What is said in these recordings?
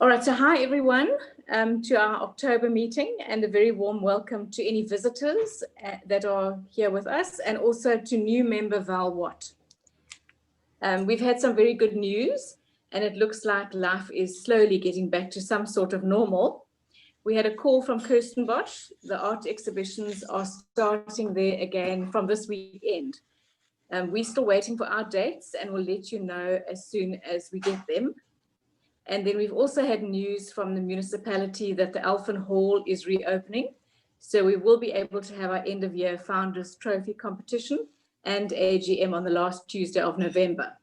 All right, so hi everyone to our October meeting, and a very warm welcome to any visitors that are here with us, and also to new member Val Watt. We've had some very good news, and it looks like life is slowly getting back to some sort of normal. We had a call from Kirsten Bosch. The art exhibitions are starting there again from this weekend. We're still waiting for our dates, and we'll let you know as soon as we get them. And then we've also had news from the municipality that the Alphen Hall is reopening. So we will be able to have our end of year Founders Trophy competition and AGM on the last Tuesday of November.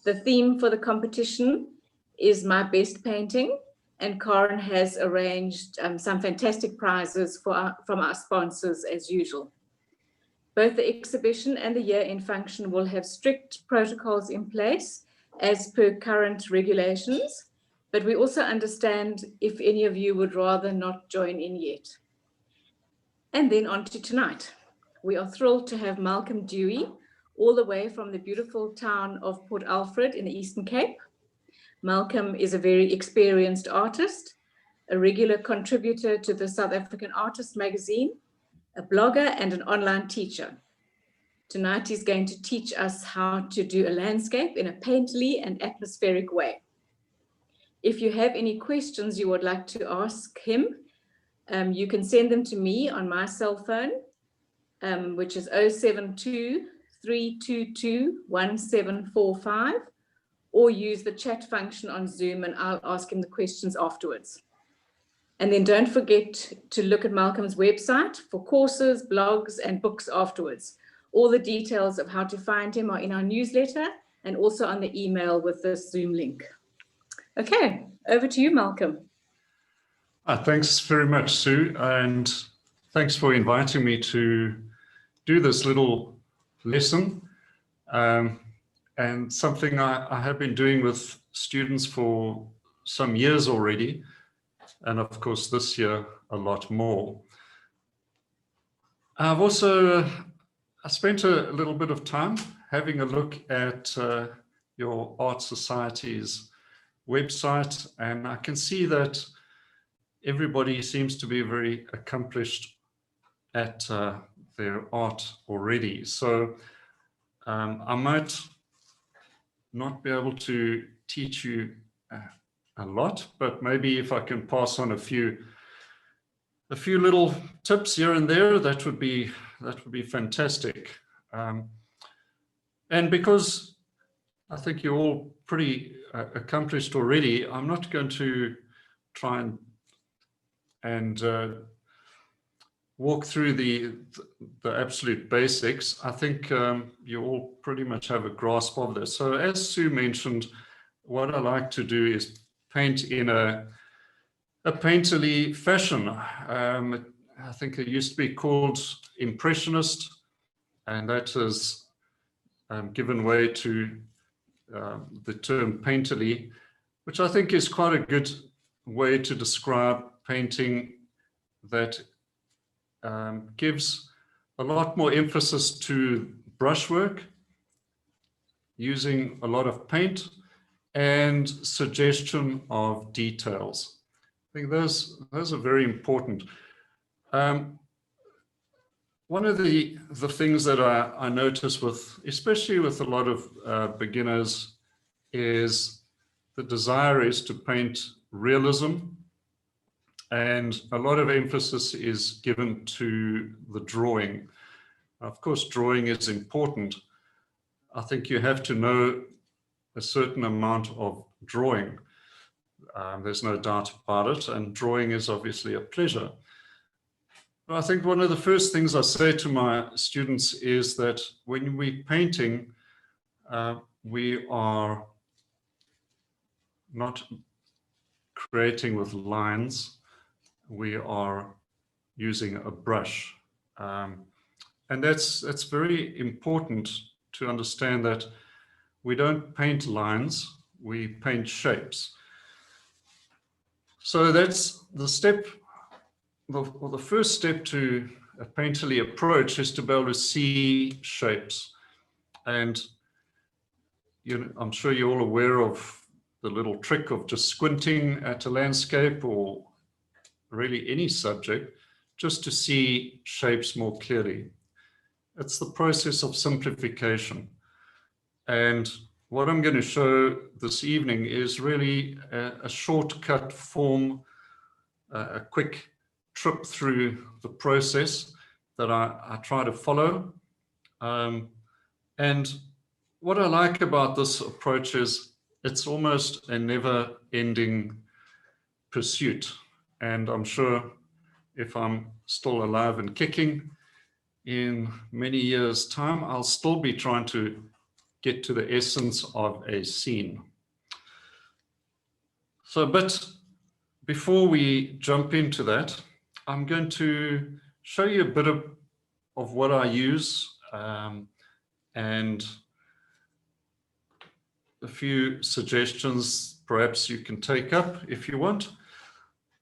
The theme for the competition is My Best Painting, and Karen has arranged some fantastic prizes from our sponsors as usual. Both the exhibition and the year-end function will have strict protocols in place as per current regulations, but we also understand if any of you would rather not join in yet. And then on to tonight. We are thrilled to have Malcolm Dewey, all the way from the beautiful town of Port Alfred in the Eastern Cape. Malcolm is a very experienced artist, a regular contributor to the South African Artist magazine, a blogger and an online teacher. Tonight he's going to teach us how to do a landscape in a painterly and atmospheric way. If you have any questions you would like to ask him, you can send them to me on my cell phone, which is 072 322 1745, or use the chat function on Zoom and I'll ask him the questions afterwards. And then don't forget to look at Malcolm's website for courses, blogs, and books afterwards. All the details of how to find him are in our newsletter and also on the email with the Zoom link. Okay, over to you, Malcolm. Thanks very much, Sue, and thanks for inviting me to do this little lesson. And something I have been doing with students for some years already, and of course this year a lot more. I've also I spent a little bit of time having a look at your Art Society's website, and I can see that everybody seems to be very accomplished at their art already. So I might not be able to teach you a lot, but maybe if I can pass on a few little tips here and there, that would be fantastic. And because I think you're all pretty accomplished already, I'm not going to try and walk through the absolute basics. I think you all pretty much have a grasp of this. So as Sue mentioned, what I like to do is paint in a painterly fashion. I think it used to be called Impressionist, and that has given way to the term painterly, which I think is quite a good way to describe painting that gives a lot more emphasis to brushwork, using a lot of paint and suggestion of details. I think those are very important. One of the things that I notice especially with a lot of beginners, is the desire is to paint realism, and a lot of emphasis is given to the drawing. Of course, drawing is important. I think you have to know a certain amount of drawing. There's no doubt about it, and drawing is obviously a pleasure. But I think one of the first things I say to my students is that when we're painting, we are not creating with lines, we are using a brush. And that's very important to understand, that we don't paint lines, we paint shapes. So that's the step, the first step to a painterly approach is to be able to see shapes. And I'm sure you're all aware of the little trick of just squinting at a landscape or really any subject, just to see shapes more clearly. It's the process of simplification. And what I'm going to show this evening is really a shortcut form, a quick trip through the process that I try to follow. And what I like about this approach is it's almost a never-ending pursuit. And I'm sure if I'm still alive and kicking in many years' time, I'll still be trying to get to the essence of a scene. So, but before we jump into that, I'm going to show you a bit of what I use and a few suggestions perhaps you can take up if you want.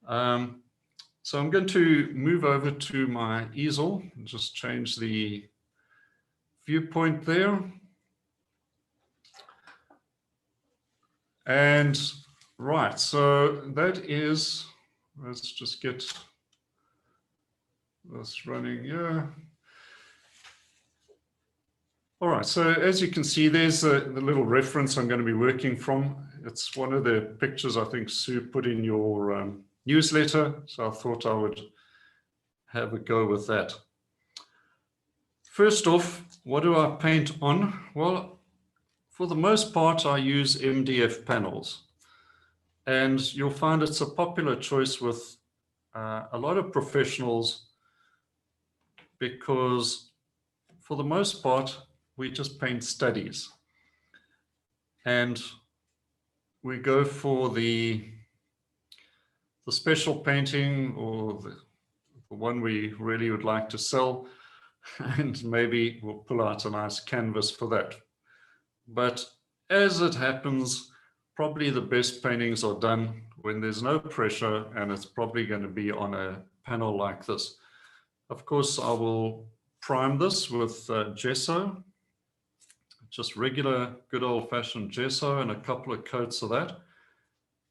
So I'm going to move over to my easel and just change the viewpoint there. And right, so that is, let's just get this running here. All right, so as you can see, there's the little reference I'm going to be working from. It's one of the pictures I think Sue put in your newsletter, so I thought I would have a go with that. First off, what do I paint on? Well, for the most part, I use MDF panels. And you'll find it's a popular choice with a lot of professionals because for the most part, we just paint studies. And we go for the special painting or the one we really would like to sell, and maybe we'll pull out a nice canvas for that. But as it happens, probably the best paintings are done when there's no pressure, and it's probably going to be on a panel like this. Of course, I will prime this with gesso, just regular good old-fashioned gesso and a couple of coats of that,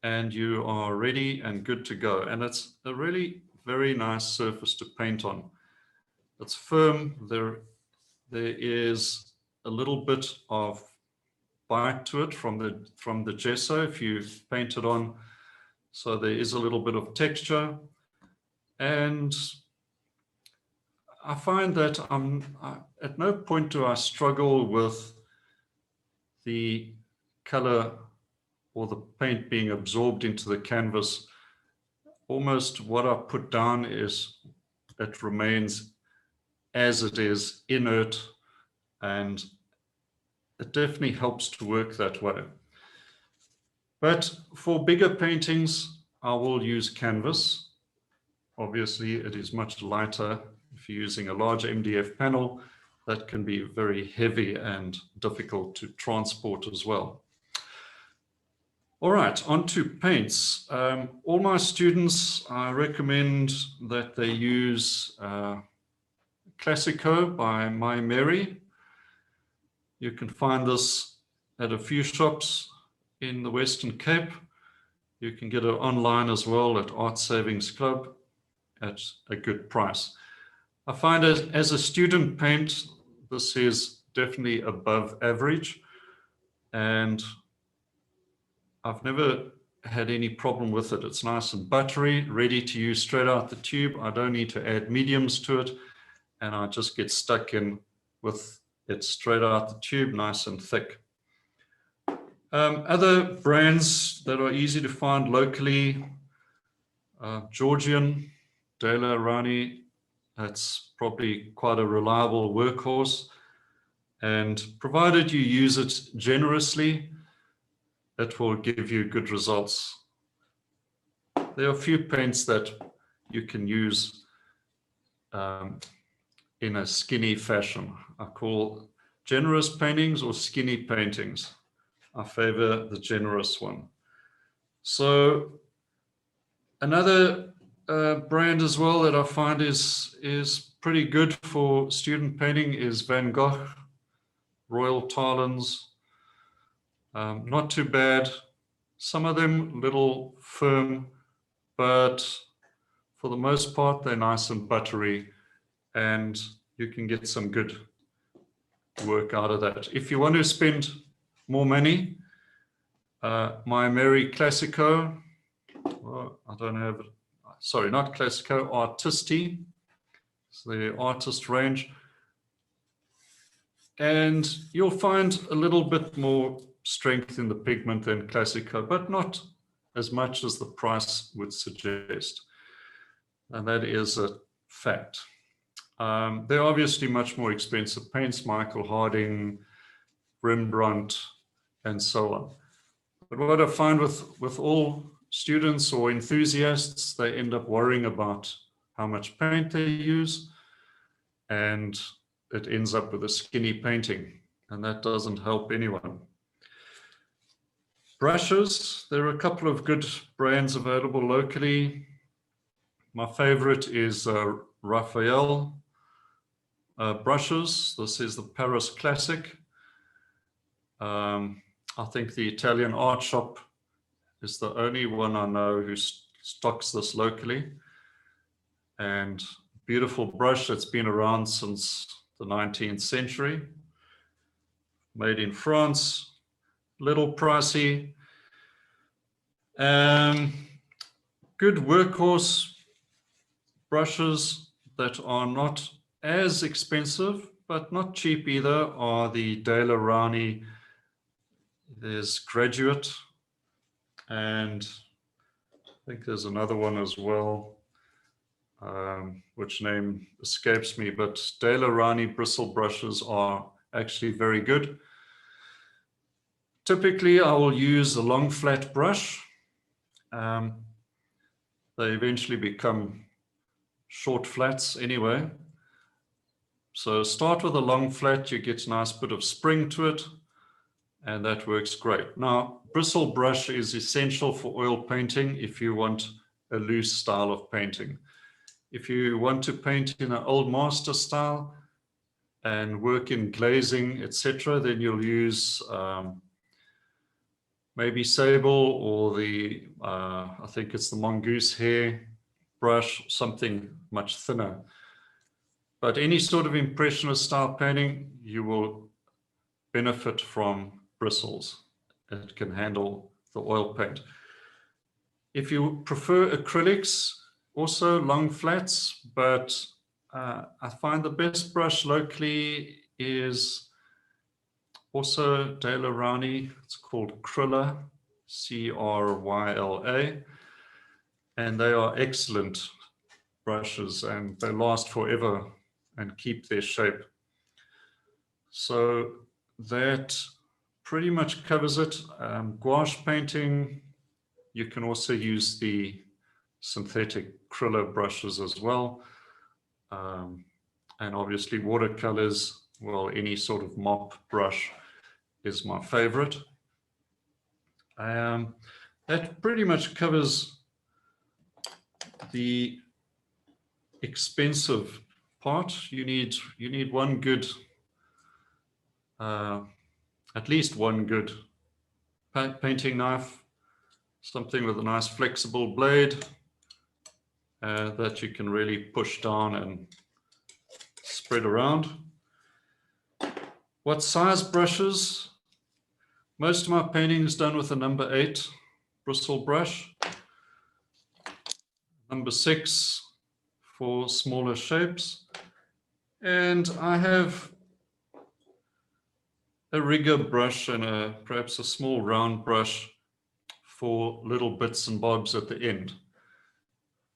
and you are ready and good to go. And it's a really very nice surface to paint on. It's firm. There is a little bit of bite to it from the gesso if you paint it on, so there is a little bit of texture. And I find that at no point do I struggle with the color or the paint being absorbed into the canvas. Almost what I put down is it remains as it is, inert, and it definitely helps to work that way. But for bigger paintings, I will use canvas. Obviously, it is much lighter. If you're using a large MDF panel, that can be very heavy and difficult to transport as well. All right, on to paints. All my students, I recommend that they use Classico by My Mary. You can find this at a few shops in the Western Cape. You can get it online as well at Art Savings Club at a good price. I find it as a student paint, this is definitely above average, and I've never had any problem with it. It's nice and buttery, ready to use straight out the tube. I don't need to add mediums to it, and I just get stuck in with it straight out the tube, nice and thick. Other brands that are easy to find locally, Georgian, De La Rani, that's probably quite a reliable workhorse. And provided you use it generously, it will give you good results. There are a few paints that you can use in a skinny fashion. I call generous paintings or skinny paintings. I favor the generous one. So another brand as well that I find is pretty good for student painting is Van Gogh, Royal Talens. Not too bad. Some of them a little firm, but for the most part, they're nice and buttery, and you can get some good work out of that. If you want to spend more money, my Mary Classico, well, I don't have it, sorry, not Classico, Artisti, it's the artist range. And you'll find a little bit more strength in the pigment than Classico, but not as much as the price would suggest. And that is a fact. They're obviously much more expensive paints, Michael Harding, Rembrandt, and so on. But what I find with all students or enthusiasts, they end up worrying about how much paint they use, and it ends up with a skinny painting, and that doesn't help anyone. Brushes, there are a couple of good brands available locally. My favorite is Raphael brushes. This is the Paris Classic. I think the Italian art shop is the only one I know who stocks this locally. And beautiful brush that's been around since the 19th century. Made in France, little pricey. Good workhorse brushes that are not as expensive, but not cheap either, are the Dale Rani. There's Graduate, and I think there's another one as well, which name escapes me, but Dale Rani bristle brushes are actually very good. Typically, I will use a long flat brush. They eventually become short flats anyway. So start with a long flat, you get a nice bit of spring to it, and that works great. Now, bristle brush is essential for oil painting if you want a loose style of painting. If you want to paint in an old master style and work in glazing, etc., then you'll use maybe sable or the, I think it's the mongoose hair brush, something much thinner. But any sort of impressionist style painting, you will benefit from bristles. It can handle the oil paint. If you prefer acrylics, also long flats, but I find the best brush locally is also Dale Rani. It's called Crylla, C-R-Y-L-A, and they are excellent brushes, and they last forever and keep their shape. So that pretty much covers it. Gouache painting, you can also use the synthetic Crylla brushes as well. And obviously watercolors, well, any sort of mop brush is my favorite. That pretty much covers the expensive part. You need one good, at least one good painting knife, something with a nice flexible blade that you can really push down and spread around. What size brushes? Most of my painting is done with a number 8 bristle brush, number 6 for smaller shapes, and I have a rigger brush and perhaps a small round brush for little bits and bobs at the end.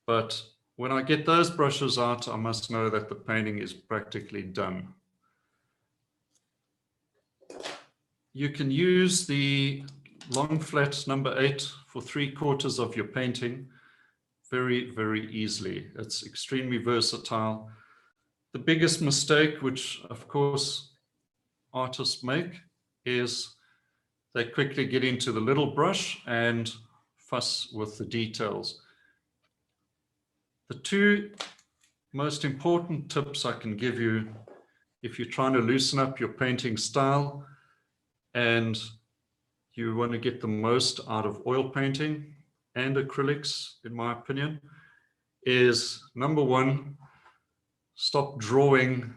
But when I get those brushes out, I must know that the painting is practically done. You can use the long flat number 8 for 3/4 of your painting very, very easily. It's extremely versatile. The biggest mistake, which of course artists make, is they quickly get into the little brush and fuss with the details. The 2 most important tips I can give you if you're trying to loosen up your painting style and you want to get the most out of oil painting and acrylics, in my opinion, is number one, stop drawing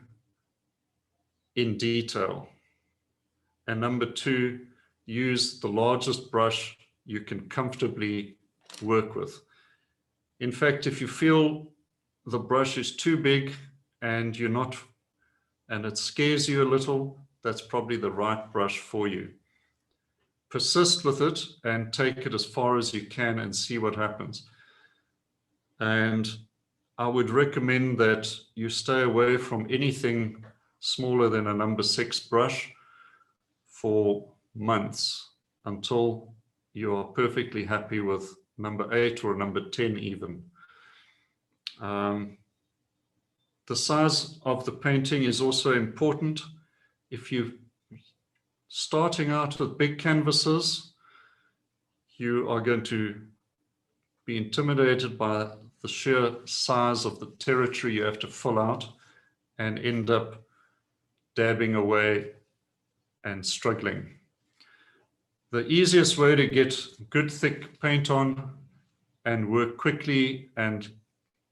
in detail. And number two, use the largest brush you can comfortably work with. In fact, if you feel the brush is too big and and it scares you a little, that's probably the right brush for you. Persist with it and take it as far as you can and see what happens. And I would recommend that you stay away from anything smaller than a number 6 brush for months until you are perfectly happy with number 8 or number 10 even. The size of the painting is also important. If you're starting out with big canvases, you are going to be intimidated by the sheer size of the territory you have to fill out and end up dabbing away and struggling. The easiest way to get good thick paint on and work quickly and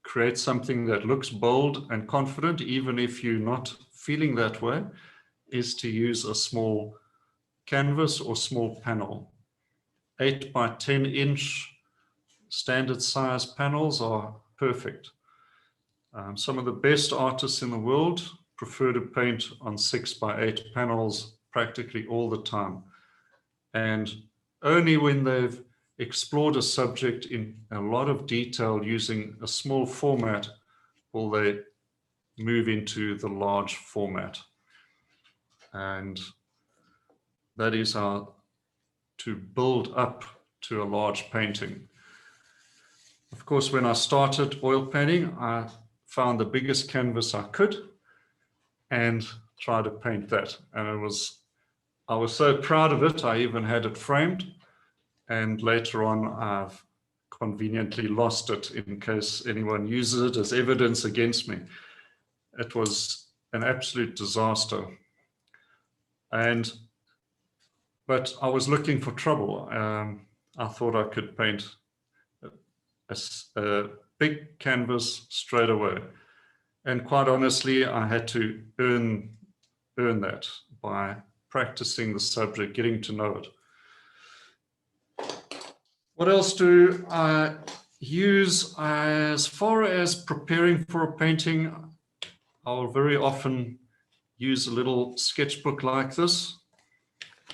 create something that looks bold and confident, even if you're not feeling that way, is to use a small canvas or small panel. 8 by 10 inch standard size panels are perfect. Some of the best artists in the world prefer to paint on 6 by 8 panels practically all the time. And only when they've explored a subject in a lot of detail using a small format will they move into the large format. And that is how to build up to a large painting. Of course, when I started oil painting, I found the biggest canvas I could and tried to paint that. And I was so proud of it, I even had it framed. And later on, I've conveniently lost it in case anyone uses it as evidence against me. It was an absolute disaster. But I was looking for trouble. I thought I could paint a big canvas straight away. And quite honestly, I had to earn that by practicing the subject, getting to know it. What else do I use as far as preparing for a painting? I'll very often use a little sketchbook like this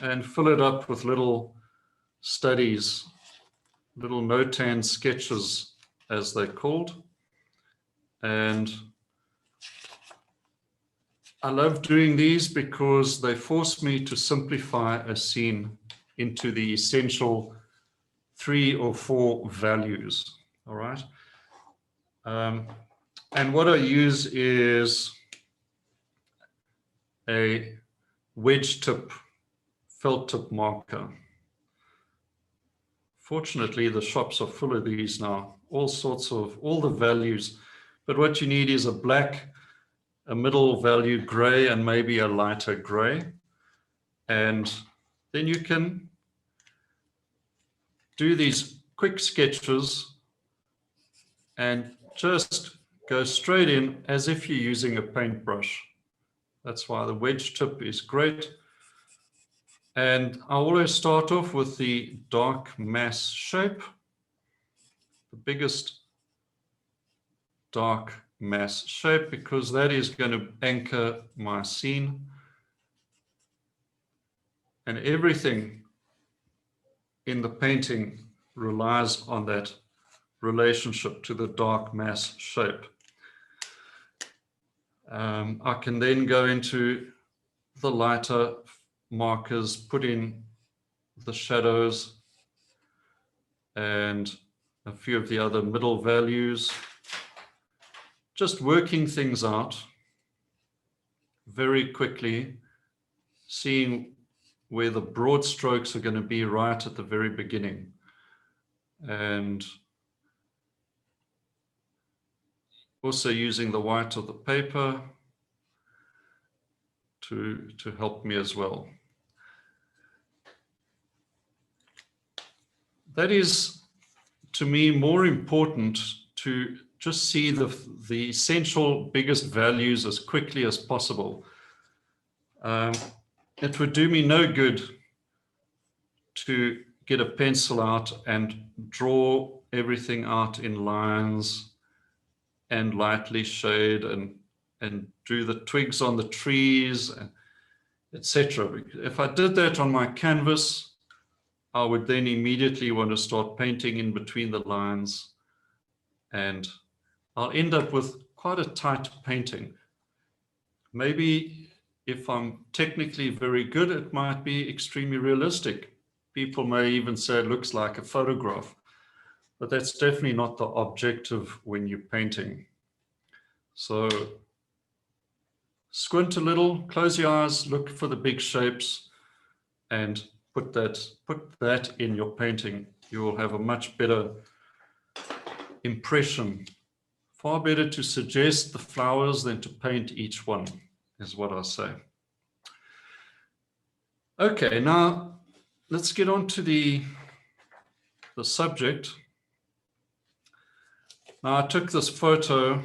and fill it up with little studies, little notan sketches as they're called. And I love doing these because they force me to simplify a scene into the essential 3 or 4 values, all right? And what I use is a wedge tip, felt tip marker. Fortunately, the shops are full of these now, all the values. But what you need is a black, a middle value gray, and maybe a lighter gray. And then you can do these quick sketches and just go straight in as if you're using a paintbrush. That's why the wedge tip is great. And I always start off with the dark mass shape, the biggest dark mass shape, because that is going to anchor my scene. And everything in the painting relies on that relationship to the dark mass shape. I can then go into the lighter markers, put in the shadows and a few of the other middle values, just working things out very quickly, seeing where the broad strokes are going to be right at the very beginning. And also using the white of the paper to help me as well. that is, to me, more important to just see the essential biggest values as quickly as possible. It would do me no good to get a pencil out and draw everything out in lines and lightly shade and do the twigs on the trees, etc. If I did that on my canvas, I would then immediately want to start painting in between the lines, and I'll end up with quite a tight painting. Maybe if I'm technically very good, it might be extremely realistic. People may even say it looks like a photograph, but that's definitely not the objective when you're painting. So squint a little, close your eyes, look for the big shapes, and put that in your painting. You will have a much better impression. Far better to suggest the flowers than to paint each one, is what I say. Okay, now let's get on to the subject. Now, I took this photo.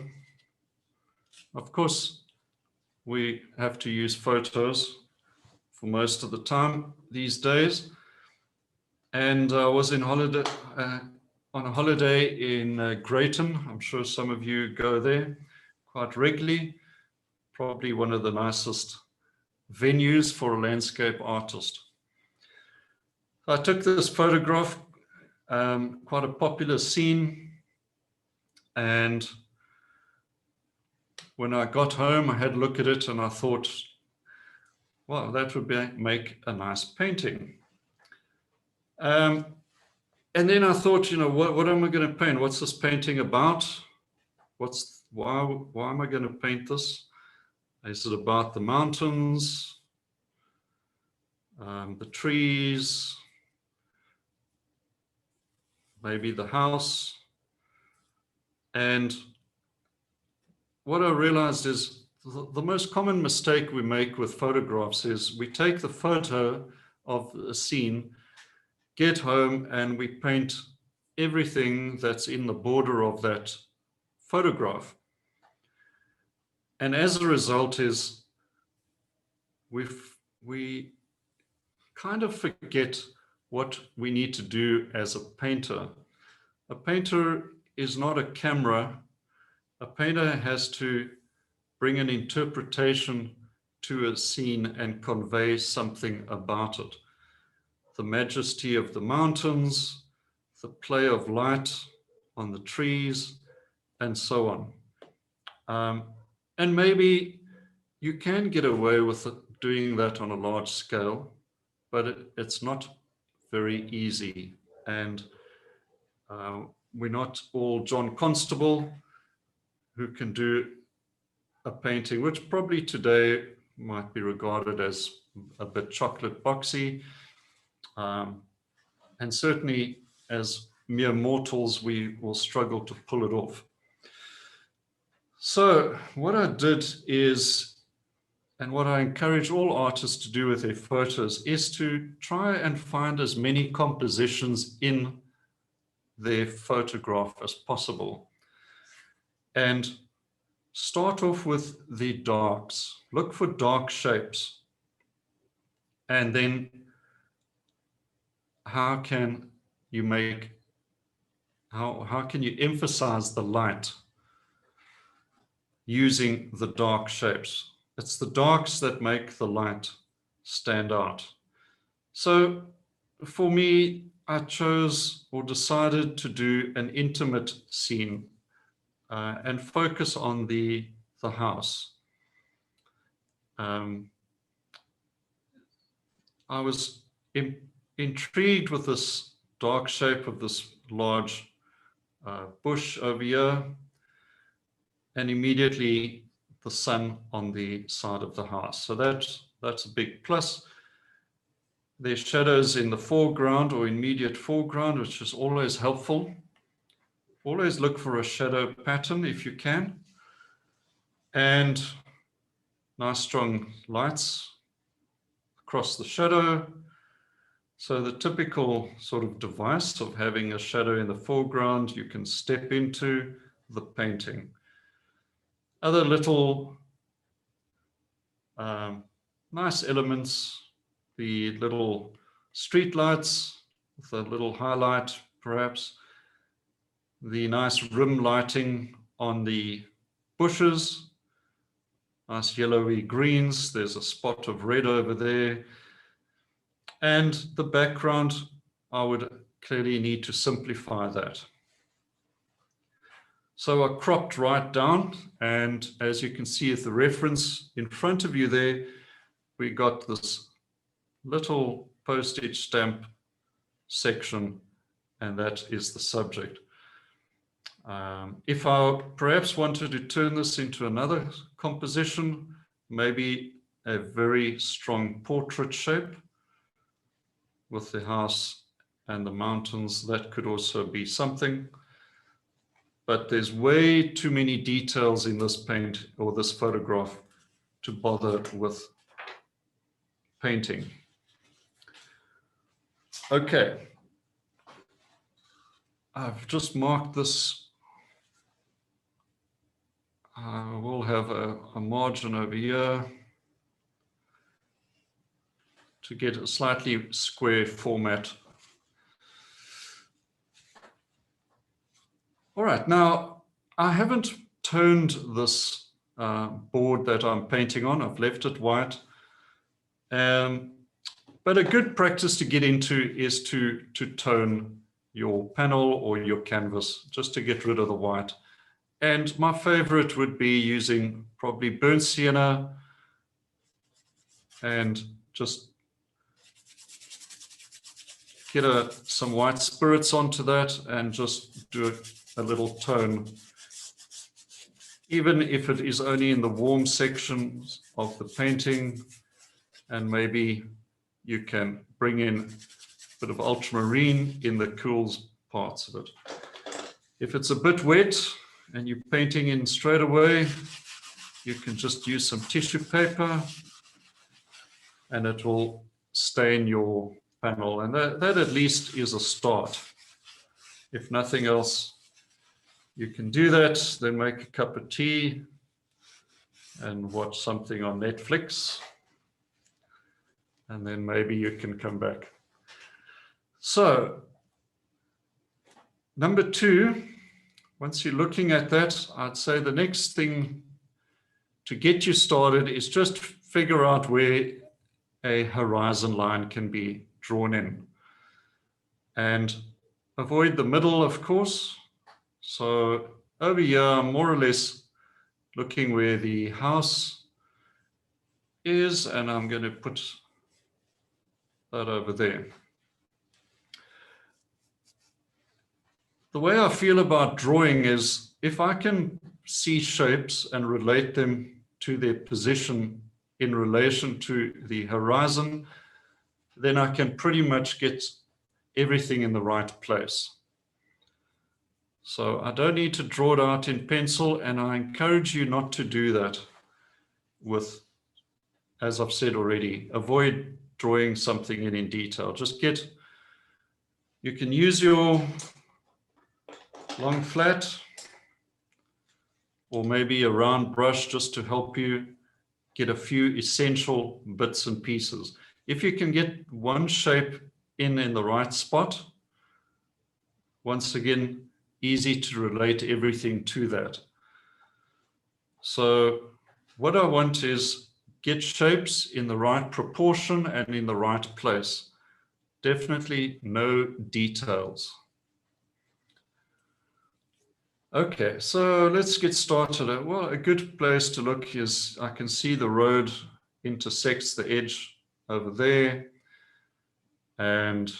Of course, we have to use photos for most of the time these days. And I was on a holiday in Greyton. I'm sure some of you go there quite regularly. Probably one of the nicest venues for a landscape artist. I took this photograph, quite a popular scene. And when I got home, I had a look at it and I thought, well, that would make a nice painting. And then I thought, what am I going to paint? What's this painting about? Why am I going to paint this? Is it about the mountains, the trees, maybe the house? And what I realized is the most common mistake we make with photographs is we take the photo of a scene, get home, and we paint everything that's in the border of that photograph. And as a result is we kind of forget what we need to do as a painter. A painter is not a camera. A painter has to bring an interpretation to a scene and convey something about it. The majesty of the mountains, the play of light on the trees, and so on. And maybe you can get away with doing that on a large scale, but it's not very easy. And we're not all John Constable who can do a painting, which probably today might be regarded as a bit chocolate boxy. And certainly as mere mortals, we will struggle to pull it off. So what I did is, and what I encourage all artists to do with their photos, is to try and find as many compositions in their photograph as possible. And start off with the darks. Look for dark shapes. And then how can you emphasize the light using the dark shapes? It's the darks that make the light stand out. So for me, I chose or decided to do an intimate scene and focus on the house. I was intrigued with this dark shape of this large bush over here, and immediately the sun on the side of the house. So that's a big plus. There's shadows in the foreground or immediate foreground, which is always helpful. Always look for a shadow pattern if you can. And nice strong lights across the shadow. So the typical sort of device of having a shadow in the foreground, you can step into the painting. Other little nice elements, the little street lights with a little highlight perhaps, the nice rim lighting on the bushes, nice yellowy greens, there's a spot of red over there, and the background, I would clearly need to simplify that. So I cropped right down, and as you can see at the reference in front of you there, we got this little postage stamp section, and that is the subject. If I perhaps wanted to turn this into another composition, maybe a very strong portrait shape with the house and the mountains, that could also be something. But there's way too many details in this paint or this photograph to bother with painting. Okay. I've just marked this. We'll have a margin over here to get a slightly square format. All right, now I haven't toned this board that I'm painting on. I've left it white. But a good practice to get into is to tone your panel or your canvas, just to get rid of the white. And my favorite would be using probably burnt sienna and just get some white spirits onto that and just do a little tone. Even if it is only in the warm sections of the painting, and maybe you can bring in a bit of ultramarine in the cool parts of it. If it's a bit wet and you're painting in straight away, you can just use some tissue paper and it will stain your panel. And that at least is a start. If nothing else, you can do that, then make a cup of tea and watch something on Netflix. And then maybe you can come back. So, number 2, once you're looking at that, I'd say the next thing to get you started is just figure out where a horizon line can be drawn in. And avoid the middle, of course. So over here, I'm more or less looking where the house is, and I'm going to put that over there. The way I feel about drawing is if I can see shapes and relate them to their position in relation to the horizon, then I can pretty much get everything in the right place. So I don't need to draw it out in pencil, and I encourage you not to do that with, as I've said already, avoid drawing something in detail. Just you can use your long flat or maybe a round brush just to help you get a few essential bits and pieces. If you can get one shape in the right spot, once again, easy to relate everything to that. So what I want is get shapes in the right proportion and in the right place. Definitely no details. Okay, so let's get started. Well, a good place to look is I can see the road intersects the edge over there, and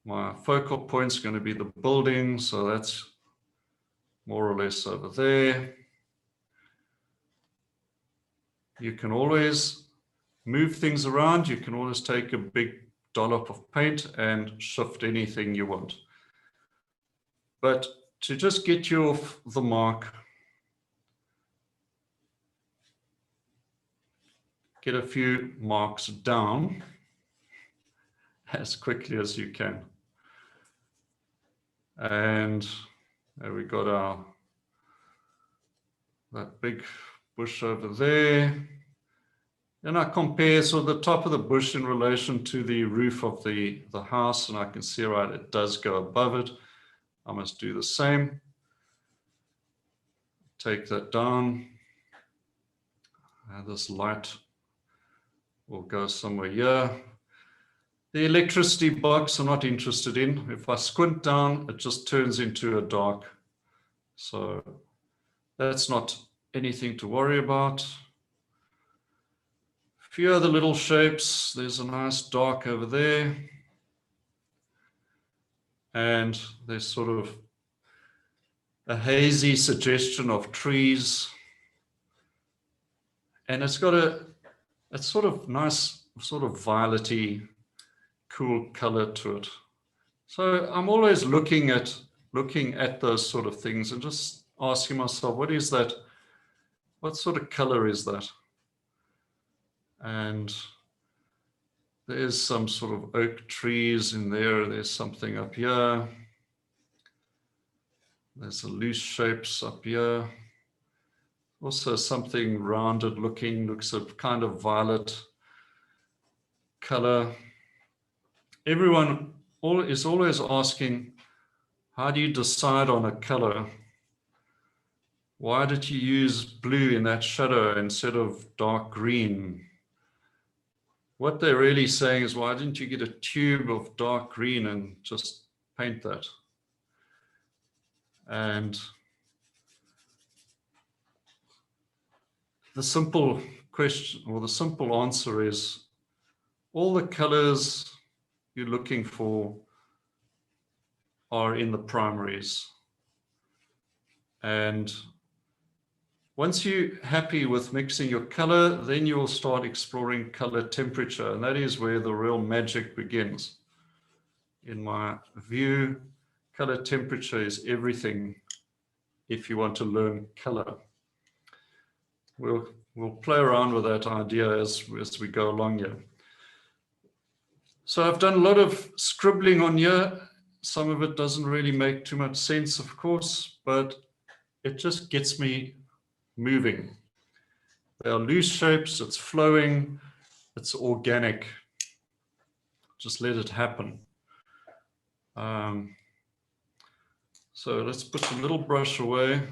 my focal point is going to be the building, so that's more or less over there. You can always move things around. You can always take a big dollop of paint and shift anything you want. But to just get you off the mark, get a few marks down, as quickly as you can. And there we got that big bush over there. And I compare sort of the top of the bush in relation to the roof of the house, and I can see, right, it does go above it. I must do the same. Take that down. This light will go somewhere here. The electricity box I'm not interested in. If I squint down, it just turns into a dark. So that's not anything to worry about. A few other little shapes. There's a nice dark over there. And there's sort of a hazy suggestion of trees. And it's got a sort of nice, sort of violety, cool color to it. So I'm always looking at those sort of things and just asking myself, what is that? What sort of color is that? And there's some sort of oak trees in there. There's something up here. There's the loose shapes up here. Also something rounded looking, looks a kind of violet color. Everyone is always asking, how do you decide on a color? Why did you use blue in that shadow instead of dark green? What they're really saying is, why didn't you get a tube of dark green and just paint that? And the simple question, or the simple answer is, all the colors you're looking for are in the primaries. And once you're happy with mixing your color, then you will start exploring color temperature. And that is where the real magic begins. In my view, color temperature is everything if you want to learn color. We'll play around with that idea as we go along here. So I've done a lot of scribbling on here. Some of it doesn't really make too much sense, of course, but it just gets me moving. They are loose shapes, it's flowing, it's organic. Just let it happen. So let's put the little brush away.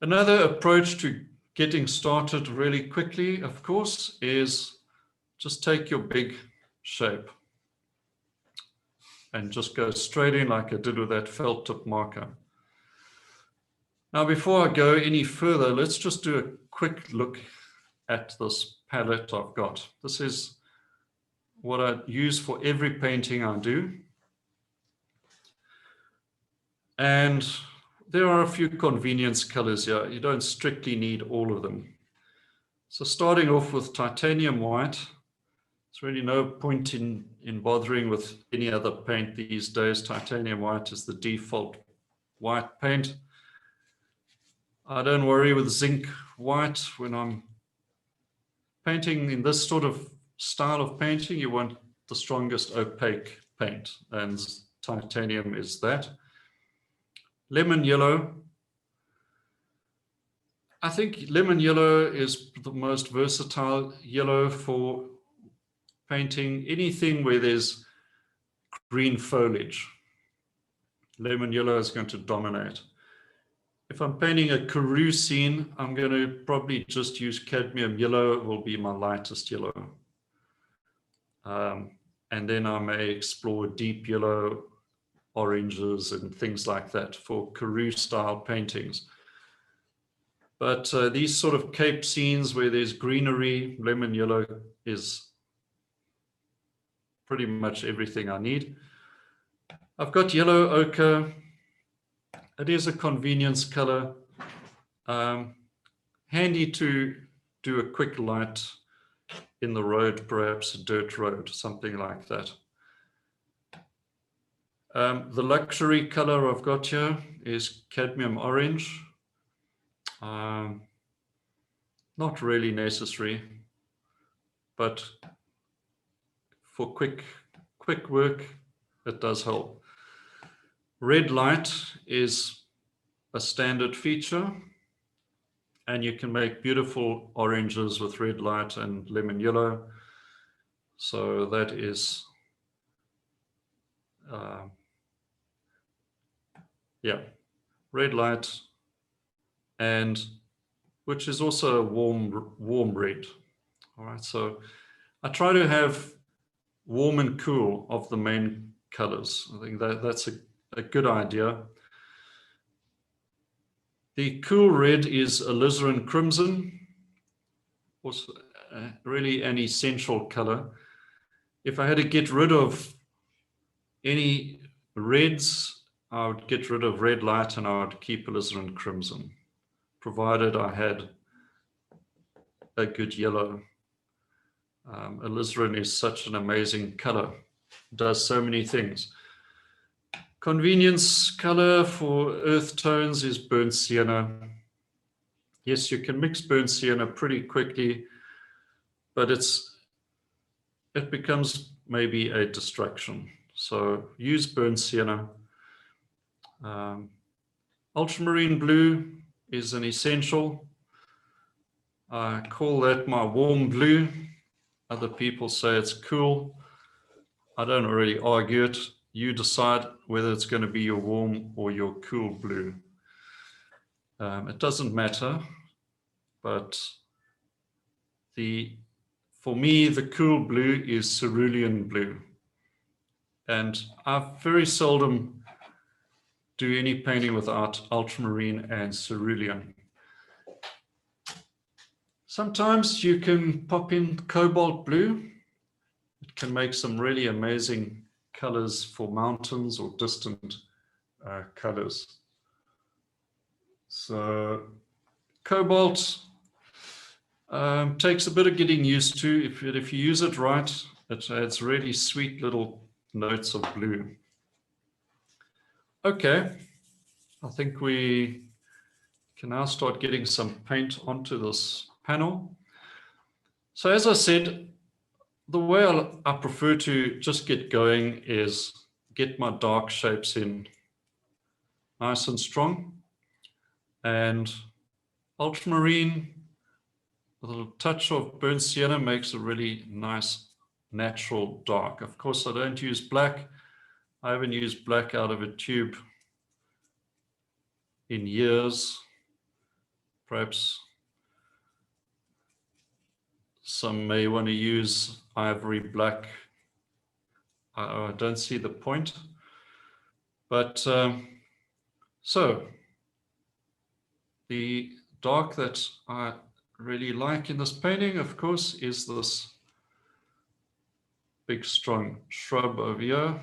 Another approach to getting started really quickly, of course, is just take your big shape and just go straight in like I did with that felt tip marker. Now, before I go any further, let's just do a quick look at this palette I've got. This is what I use for every painting I do. And there are a few convenience colors here. You don't strictly need all of them. So starting off with titanium white, there's really no point in bothering with any other paint these days. Titanium white is the default white paint. I don't worry with zinc white. When I'm painting in this sort of style of painting, you want the strongest opaque paint, and titanium is that. Lemon yellow. I think lemon yellow is the most versatile yellow for painting anything where there's green foliage. Lemon yellow is going to dominate. If I'm painting a Karoo scene, I'm going to probably just use cadmium yellow. It will be my lightest yellow. And then I may explore deep yellow, oranges and things like that for Karoo style paintings. But these sort of Cape scenes where there's greenery, lemon yellow is pretty much everything I need. I've got yellow ochre. It is a convenience color. Handy to do a quick light in the road, perhaps a dirt road, something like that. The luxury color I've got here is cadmium orange. Not really necessary, but for quick quick work, it does help. Red light is a standard feature, and you can make beautiful oranges with red light and lemon yellow. So that is, yeah, red light, and which is also a warm red. All right, so I try to have warm and cool of the main colors. I think that's a good idea. The cool red is alizarin crimson, also really an essential color. If I had to get rid of any reds, I would get rid of red light and I would keep alizarin crimson, provided I had a good yellow. Alizarin is such an amazing color, does so many things. Convenience color for earth tones is burnt sienna. Yes, you can mix burnt sienna pretty quickly, but it becomes maybe a distraction. So use burnt sienna. Ultramarine blue is an essential. I call that my warm blue. Other people say it's cool. I don't really argue it. You decide whether it's going to be your warm or your cool blue. It doesn't matter, but for me, the cool blue is cerulean blue. And I very seldom do any painting without ultramarine and cerulean. Sometimes you can pop in cobalt blue. It can make some really amazing colors for mountains or distant colors. So cobalt takes a bit of getting used to. If you use it right, it adds really sweet little notes of blue. Okay, I think we can now start getting some paint onto this panel. So as I said, the way I prefer to just get going is get my dark shapes in nice and strong, and ultramarine with a little touch of burnt sienna makes a really nice natural dark. Of course, I don't use black. I haven't used black out of a tube in years. Perhaps some may want to use ivory black. I don't see the point. But so the dark that I really like in this painting, of course, is this big strong shrub over here.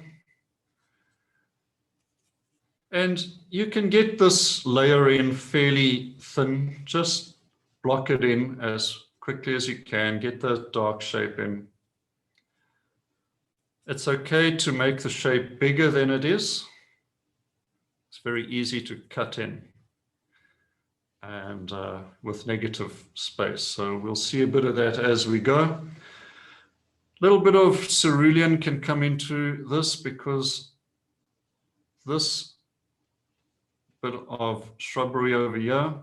And you can get this layer in fairly thin. Just block it in as quickly as you can. Get the dark shape in. It's okay to make the shape bigger than it is. It's very easy to cut in and with negative space. So we'll see a bit of that as we go. A little bit of cerulean can come into this because this bit of shrubbery over here,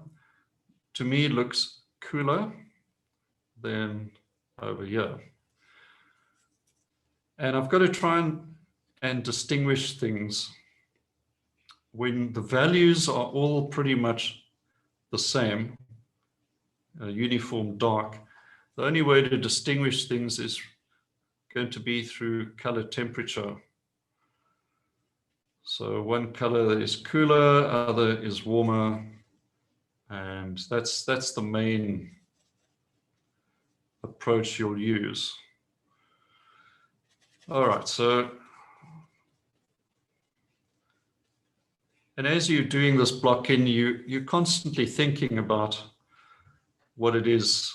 to me, looks cooler than over here. And I've got to try and distinguish things when the values are all pretty much the same, uniform dark. The only way to distinguish things is going to be through color temperature. So one color is cooler, other is warmer, and that's the main approach you'll use. All right, so, and as you're doing this block-in, you're constantly thinking about what it is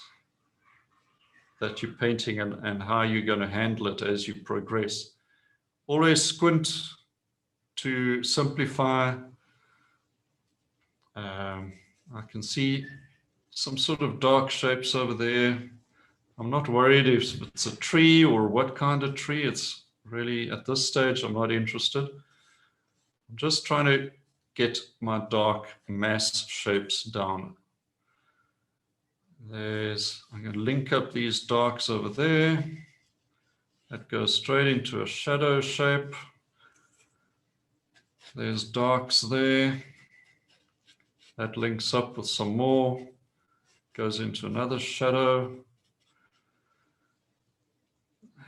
that you're painting and how you're going to handle it as you progress. Always squint to simplify. I can see some sort of dark shapes over there. I'm not worried if it's a tree or what kind of tree. It's really, at this stage, I'm not interested. I'm just trying to get my dark mass shapes down. I'm going to link up these darks over there. That goes straight into a shadow shape. There's darks there. That links up with some more. Goes into another shadow.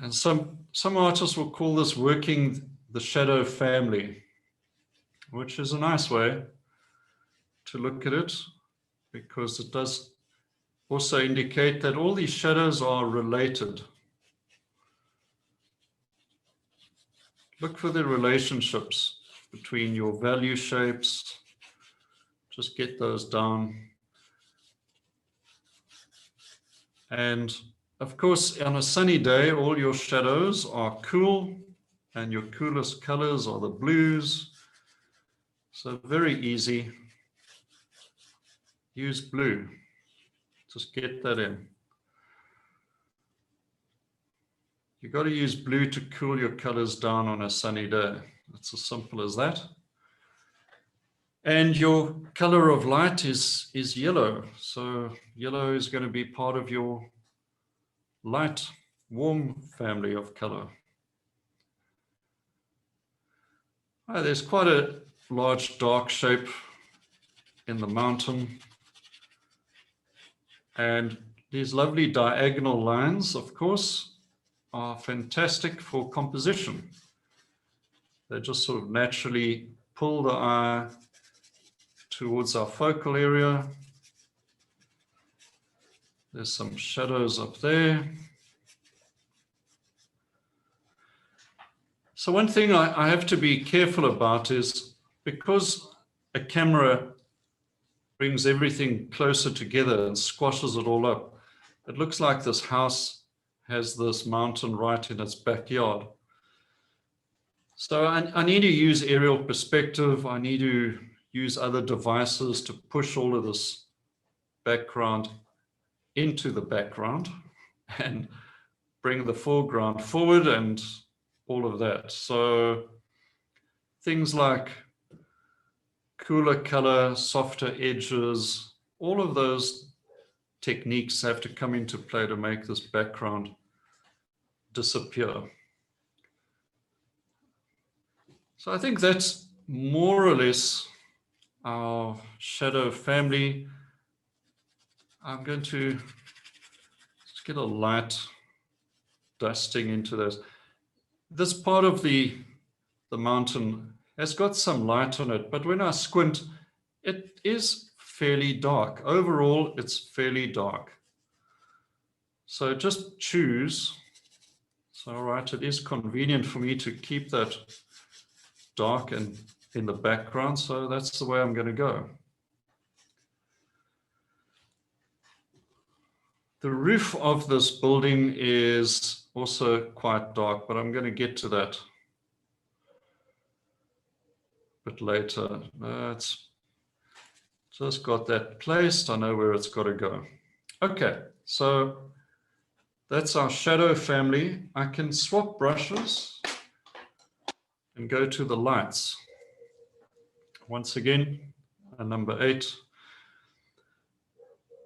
And some artists will call this working the shadow family, which is a nice way to look at it, because it does also indicate that all these shadows are related. Look for the relationships between your value shapes. Just get those down. And of course, on a sunny day, all your shadows are cool, and your coolest colors are the blues. So very easy. Use blue. Just get that in. You've got to use blue to cool your colors down on a sunny day. It's as simple as that. And your color of light is yellow. So yellow is going to be part of your light, warm family of color. There's quite a large dark shape in the mountain. And these lovely diagonal lines, of course, are fantastic for composition. They just sort of naturally pull the eye towards our focal area. There's some shadows up there. So one thing I have to be careful about is, because a camera brings everything closer together and squashes it all up, it looks like this house has this mountain right in its backyard. So I need to use aerial perspective. I need to use other devices to push all of this background into the background and bring the foreground forward and all of that. So things like cooler color, softer edges, all of those techniques have to come into play to make this background disappear. So I think that's more or less our shadow family. I'm going to just get a light dusting into those. This part of the mountain has got some light on it, but when I squint, it is fairly dark. Overall, it's fairly dark. So just choose. So, all right, it is convenient for me to keep that dark and in the background, so that's the way I'm going to go. The roof of this building is also quite dark, but I'm going to get to that a bit later. It's just got that placed. I know where it's got to go. Okay, so that's our shadow family. I can swap brushes and go to the lights. Once again, number 8.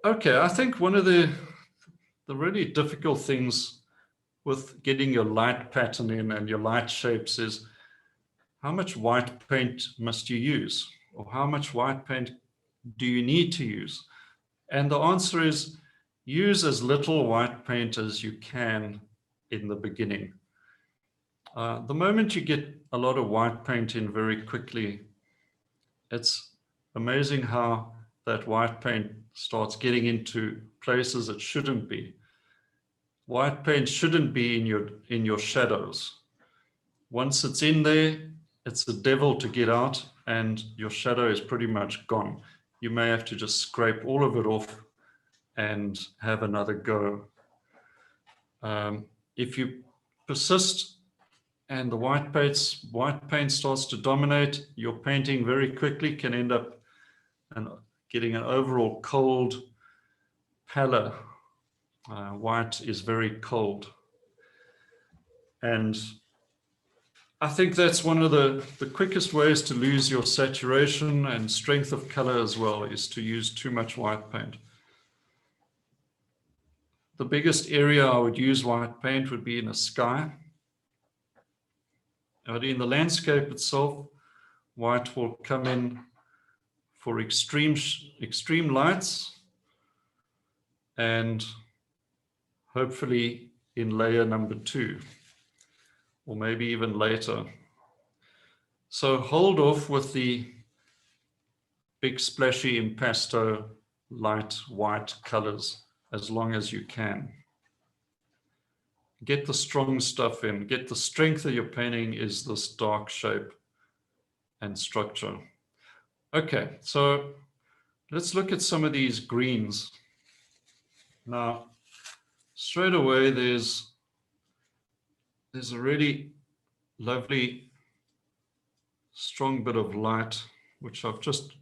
Okay, I think one of the really difficult things with getting your light pattern in and your light shapes is how much white paint must you use, or how much white paint do you need to use? And the answer is use as little white paint as you can in the beginning. The moment you get a lot of white paint in very quickly, it's amazing how that white paint starts getting into places it shouldn't be. White paint shouldn't be in your shadows. Once it's in there, it's the devil to get out, and your shadow is pretty much gone. You may have to just scrape all of it off and have another go. If you persist and the white paint starts to dominate, your painting very quickly can end up getting an overall cold pallor. White is very cold. And I think that's one of the quickest ways to lose your saturation and strength of color as well, is to use too much white paint. The biggest area I would use white paint would be in a sky. But in the landscape itself, white will come in for extreme lights, and hopefully in layer number 2, or maybe even later. So hold off with the big splashy impasto light white colors as long as you can. Get the strong stuff in, get the strength of your painting is this dark shape and structure. Okay, so let's look at some of these greens. Now, straight away, there's a really lovely strong bit of light, which I've just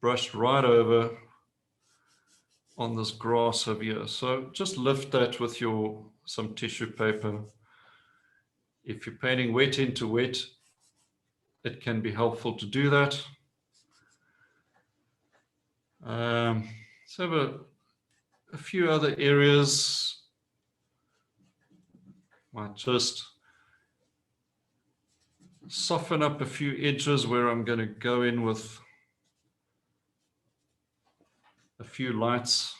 brushed right over on this grass over here. So just lift that with some tissue paper. If you're painting wet into wet, it can be helpful to do that. Let's have a few other areas. Might just soften up a few edges where I'm going to go in with a few lights.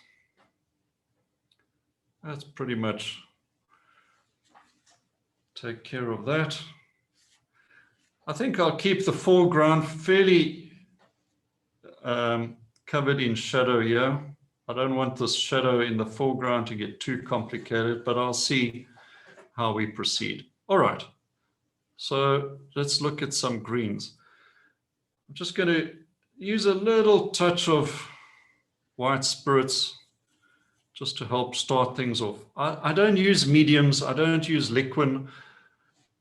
That's pretty much take care of that. I think I'll keep the foreground fairly covered in shadow here. I don't want this shadow in the foreground to get too complicated, but I'll see how we proceed. All right, so let's look at some greens. I'm just going to use a little touch of white spirits just to help start things off. I don't use mediums. I don't use liquid.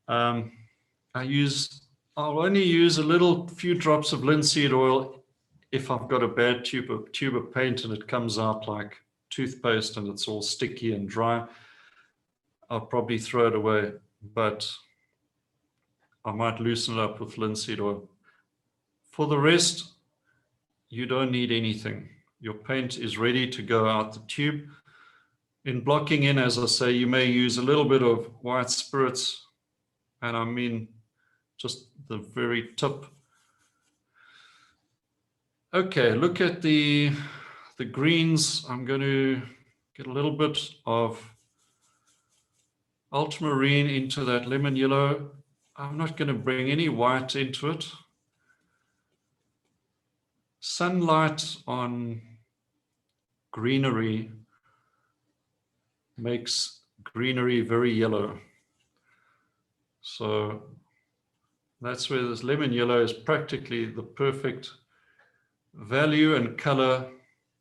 I'll only use a few drops of linseed oil if I've got a bad tube of paint and it comes out like toothpaste and it's all sticky and dry. I'll probably throw it away, but I might loosen it up with linseed oil. For the rest, you don't need anything. Your paint is ready to go out the tube. In blocking in, as I say, you may use a little bit of white spirits, and I mean just the very tip. Okay, look at the greens. I'm going to get a little bit of ultramarine into that lemon yellow. I'm not going to bring any white into it. Sunlight on greenery makes greenery very yellow. So that's where this lemon yellow is practically the perfect value and color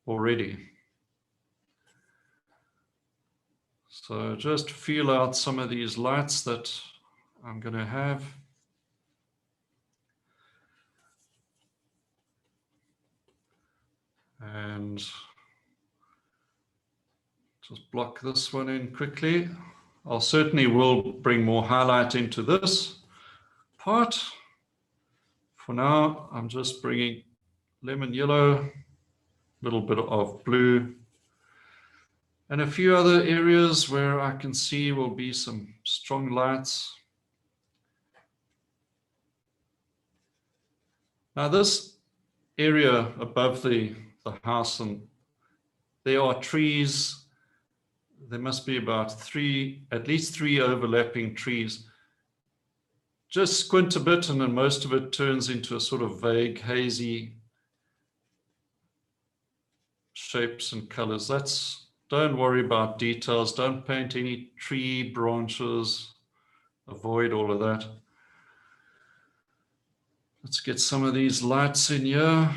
already. So just feel out some of these lights that I'm going to have. And just block this one in quickly. I'll certainly will bring more highlight into this part. For now, I'm just bringing lemon yellow, a little bit of blue, and a few other areas where I can see will be some strong lights. Now this area above the house, and there are trees. There must be about at least three overlapping trees. Just squint a bit and then most of it turns into a sort of vague, hazy shapes and colors. Don't worry about details. Don't paint any tree branches. Avoid all of that. Let's get some of these lights in here.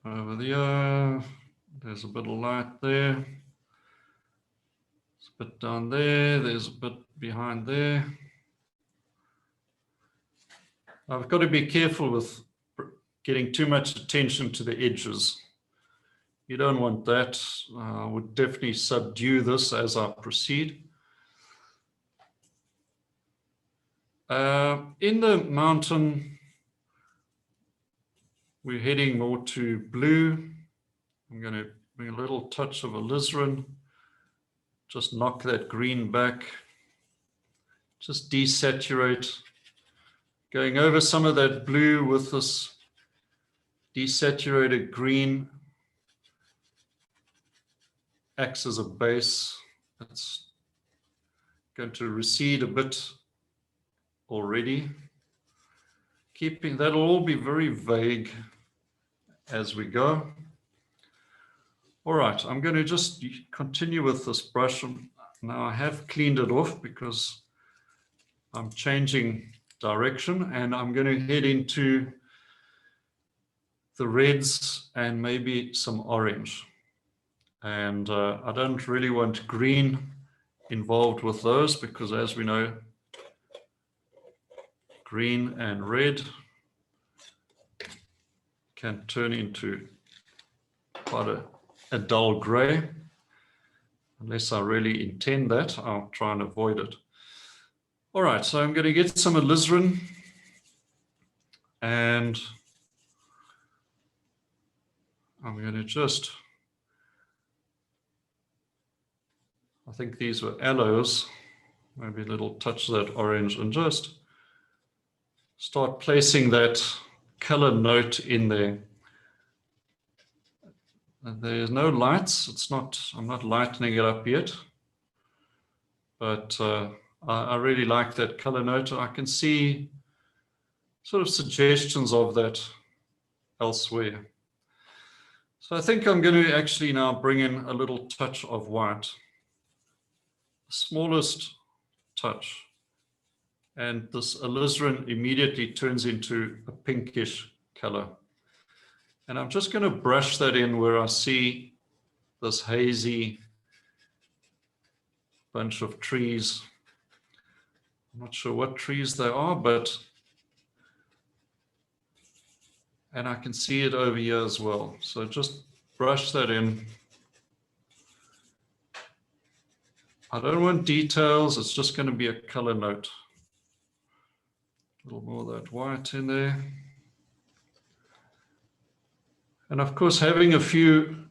Over there, there's a bit of light there. There's a bit down there. There's a bit behind there. I've got to be careful with getting too much attention to the edges. You don't want that. I would definitely subdue this as I proceed. In the mountain, we're heading more to blue. I'm going to bring a little touch of alizarin. Just knock that green back. Just desaturate. Going over some of that blue with this desaturated green. Acts as a base. It's going to recede a bit already. Keeping that'll all be very vague as we go. All right, I'm going to just continue with this brush. Now I have cleaned it off because I'm changing direction, and I'm going to head into the reds and maybe some orange. And I don't really want green involved with those because, as we know, green and red can turn into quite a dull gray. Unless I really intend that, I'll try and avoid it. All right, so I'm going to get some alizarin, and I'm going to just, I think these were aloes, maybe a little touch of that orange, and just start placing that color note in there. And there's no lights. It's not, I'm not lightening it up yet, but I really like that color note. I can see sort of suggestions of that elsewhere. So I think I'm going to actually now bring in a little touch of white, the smallest touch. And this alizarin immediately turns into a pinkish color. And I'm just going to brush that in where I see this hazy bunch of trees. I'm not sure what trees they are, but, and I can see it over here as well. So just brush that in. I don't want details. It's just going to be a color note. A little more of that white in there. And of course, having a few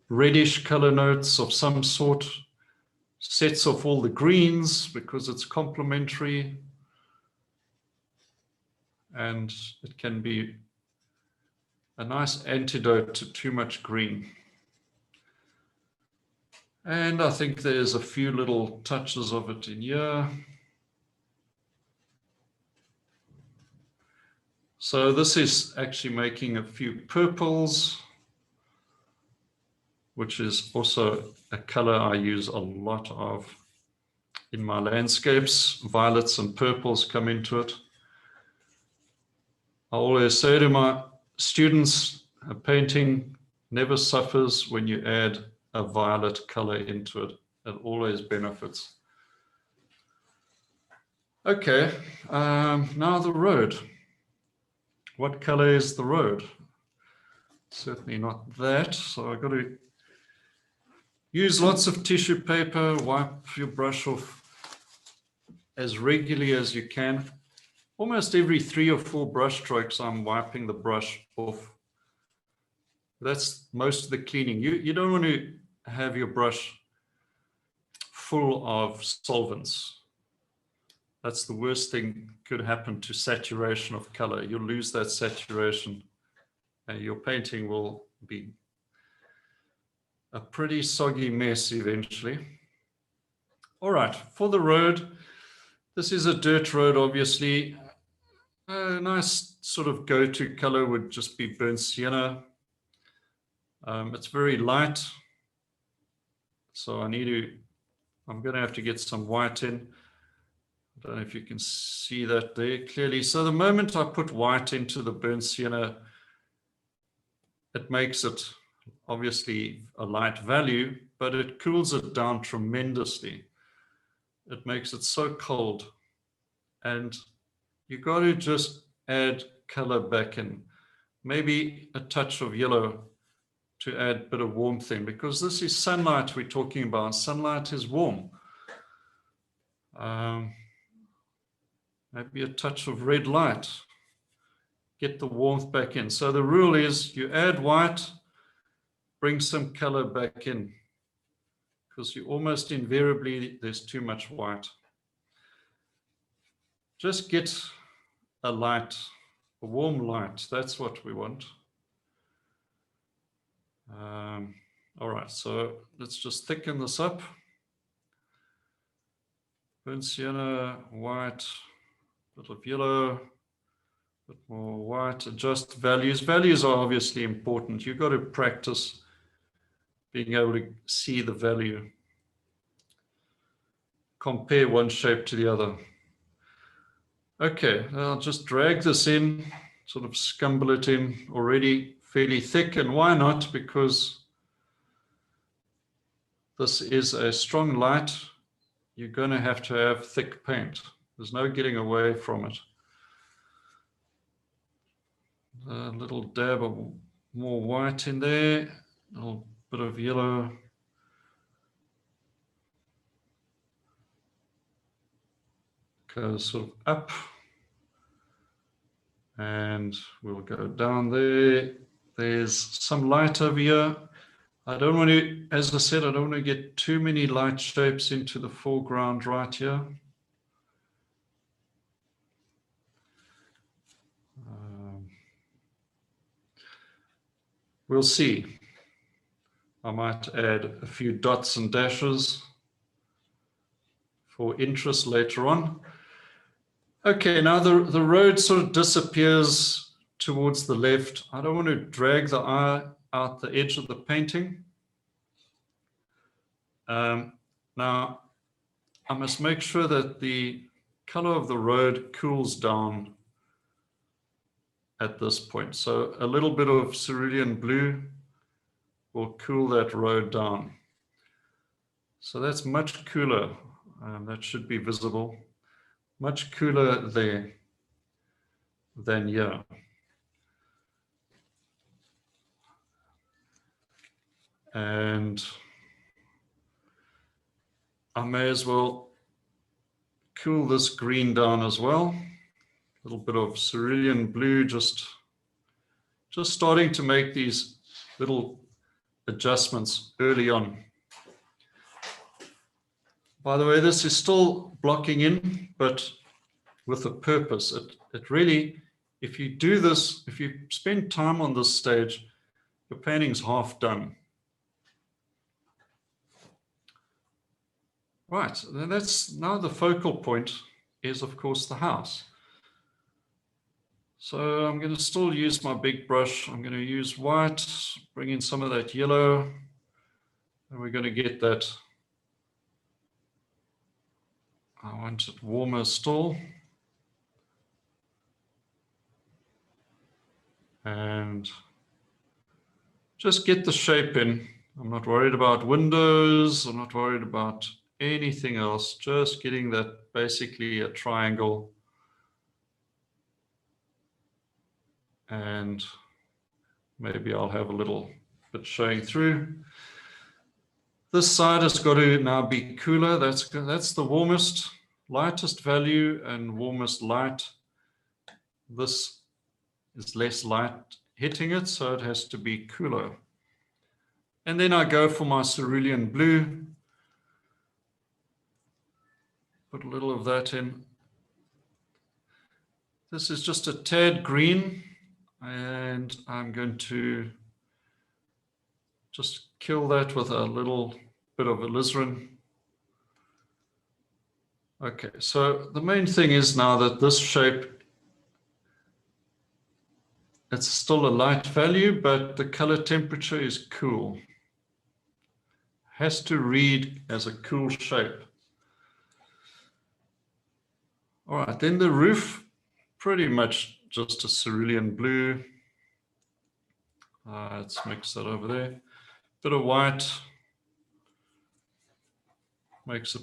reddish color notes of some sort sets off all the greens because it's complementary, and it can be a nice antidote to too much green. And I think there's a few little touches of it in here. So this is actually making a few purples, which is also a color I use a lot of in my landscapes. Violets and purples come into it. I always say to my students, a painting never suffers when you add a violet color into it. It always benefits. Okay, now the road. What color is the road? Certainly not that. So I've got to use lots of tissue paper, wipe your brush off as regularly as you can. Almost every 3 or 4 brush strokes, I'm wiping the brush off. That's most of the cleaning. You don't want to have your brush full of solvents. That's the worst thing could happen to saturation of color. You'll lose that saturation and your painting will be a pretty soggy mess eventually. All right, for the road, this is a dirt road, obviously. A nice sort of go-to color would just be burnt sienna. It's very light, so I'm going to have to get some white in. I don't know if you can see that there clearly. So the moment I put white into the burnt sienna, it makes it obviously a light value, but it cools it down tremendously. It makes it so cold. And you got to just add color back in. Maybe a touch of yellow to add a bit of warmth in, because this is sunlight we're talking about. Sunlight is warm. Maybe a touch of red light. Get the warmth back in. So the rule is you add white, bring some color back in, because you almost invariably, there's too much white. Just get a light, a warm light. That's what we want. All right, so let's just thicken this up. Burnt sienna, white, a bit of yellow, a bit more white. Adjust values. Values are obviously important. You've got to practice being able to see the value. Compare one shape to the other. Okay, I'll just drag this in, sort of scumble it in, already fairly thick. And why not? Because this is a strong light. You're going to have thick paint. There's no getting away from it. A little dab of more white in there, a little bit of yellow. Goes sort of up. And we'll go down there. There's some light over here. I don't want to, as I said, I don't want to get too many light shapes into the foreground right here. We'll see. I might add a few dots and dashes for interest later on. Okay, now the road sort of disappears towards the left. I don't want to drag the eye out the edge of the painting. Now, I must make sure that the color of the road cools down at this point. So a little bit of cerulean blue will cool that road down. So that's much cooler. That should be visible. Much cooler there than here. And I may as well cool this green down as well. A little bit of cerulean blue, just starting to make these little adjustments early on. By the way, this is still blocking in, but with a purpose. It really, if you do this, if you spend time on this stage, your painting's half done. Right, then that's now the focal point is, of course, the house. So I'm going to still use my big brush. I'm going to use white, bring in some of that yellow, and we're going to get that. I want it warmer still. And just get the shape in. I'm not worried about windows. I'm not worried about anything else. Just getting that basically a triangle. And maybe I'll have a little bit showing through. This side has got to now be cooler. That's the warmest, lightest value and warmest light. This is less light hitting it, so it has to be cooler. And then I go for my cerulean blue. Put a little of that in. This is just a tad green, and I'm going to just kill that with a little bit of alizarin. Okay, so the main thing is now that this shape, it's still a light value, but the color temperature is cool. Has to read as a cool shape. All right, then the roof, pretty much just a cerulean blue. Let's mix that over there. Bit of white. Makes it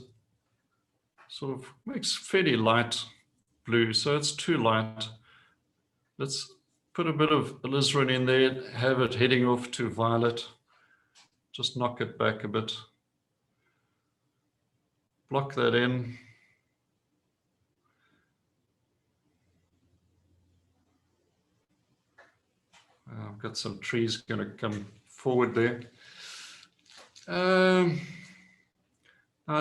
sort of, makes fairly light blue, so it's too light. Let's put a bit of alizarin in there, have it heading off to violet. Just knock it back a bit. Block that in. I've got some trees going to come forward there. Now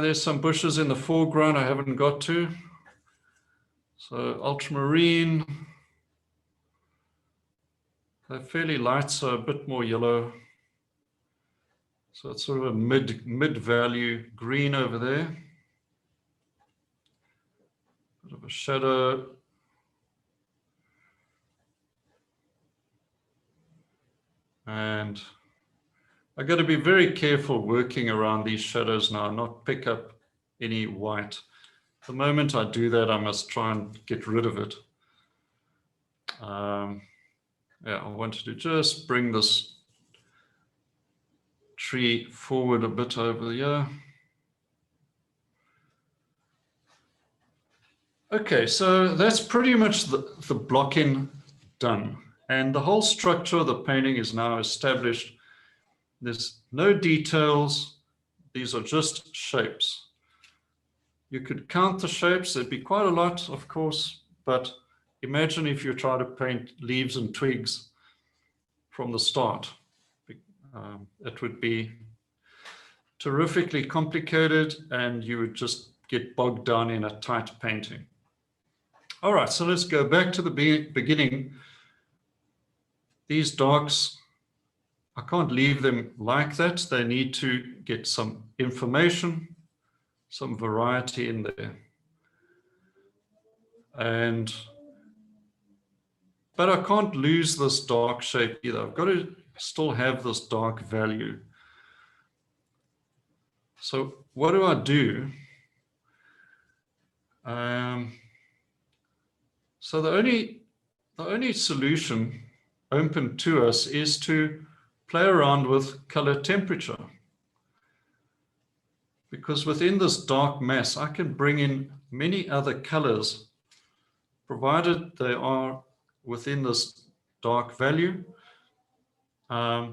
there's some bushes in the foreground I haven't got to. So ultramarine. They're fairly light, so a bit more yellow. So it's sort of a mid-value green over there. Bit of a shadow. And I've got to be very careful working around these shadows now, not pick up any white. The moment I do that, I must try and get rid of it. Yeah, I wanted to just bring this tree forward a bit over here. Okay, so that's pretty much the blocking done. And the whole structure of the painting is now established. There's no details. These are just shapes. You could count the shapes. There'd be quite a lot, of course, but imagine if you try to paint leaves and twigs from the start. It would be terrifically complicated and you would just get bogged down in a tight painting. All right, so let's go back to the beginning. These darks, I can't leave them like that. They need to get some information, some variety in there. But I can't lose this dark shape either. I've got to still have this dark value. So what do I do? So the only solution open to us is to play around with color temperature. Because within this dark mass, I can bring in many other colors, provided they are within this dark value. They're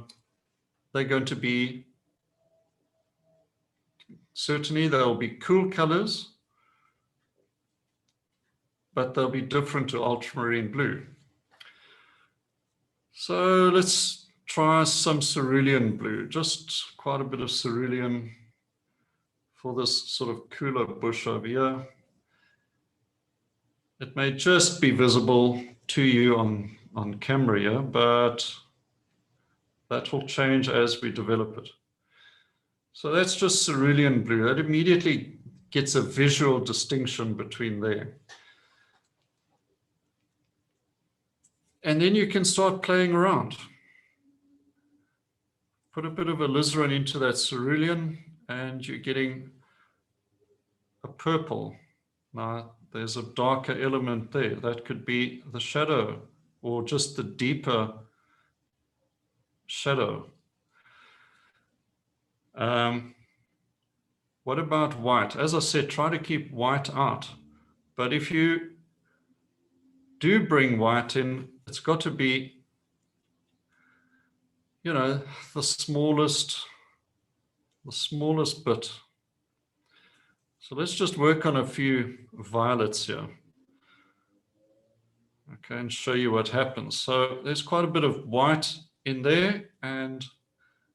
going to be, certainly they'll be cool colors, but they'll be different to ultramarine blue. So let's try some cerulean blue, just quite a bit of cerulean for this sort of cooler bush over here. It may just be visible to you on camera here, but that will change as we develop it. So that's just cerulean blue. It immediately gets a visual distinction between there. And then you can start playing around. Put a bit of alizarin into that cerulean and you're getting a purple. Now there's a darker element there. That could be the shadow or just the deeper shadow. What about white? As I said, try to keep white out. But if you do bring white in, it's got to be, you know, the smallest bit. So let's just work on a few violets here. Okay, and show you what happens. So there's quite a bit of white in there and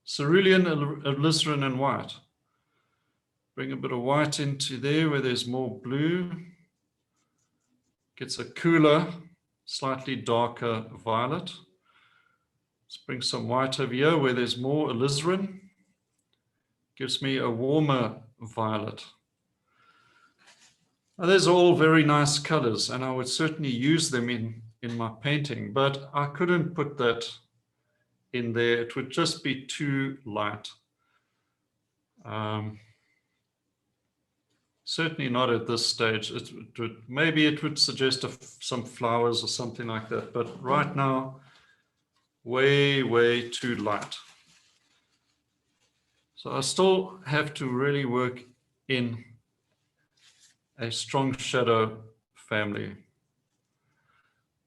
cerulean, alizarin and white. Bring a bit of white into there where there's more blue. Gets a cooler, slightly darker violet. Let's bring some white over here where there's more alizarin. Gives me a warmer violet. Now, these are all very nice colors and I would certainly use them in my painting, but I couldn't put that in there. It would just be too light. Certainly not at this stage. Maybe it would suggest some flowers or something like that, but right now, way, way too light. So I still have to really work in a strong shadow family.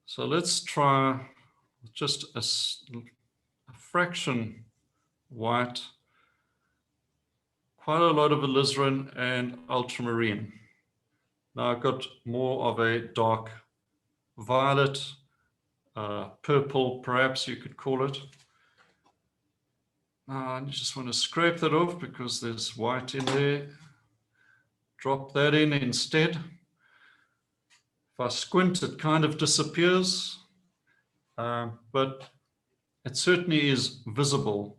So let's try just a fraction white, quite a lot of alizarin and ultramarine. Now I've got more of a dark violet, purple, perhaps you could call it. Now I just want to scrape that off because there's white in there. Drop that in instead. If I squint, it kind of disappears, but it certainly is visible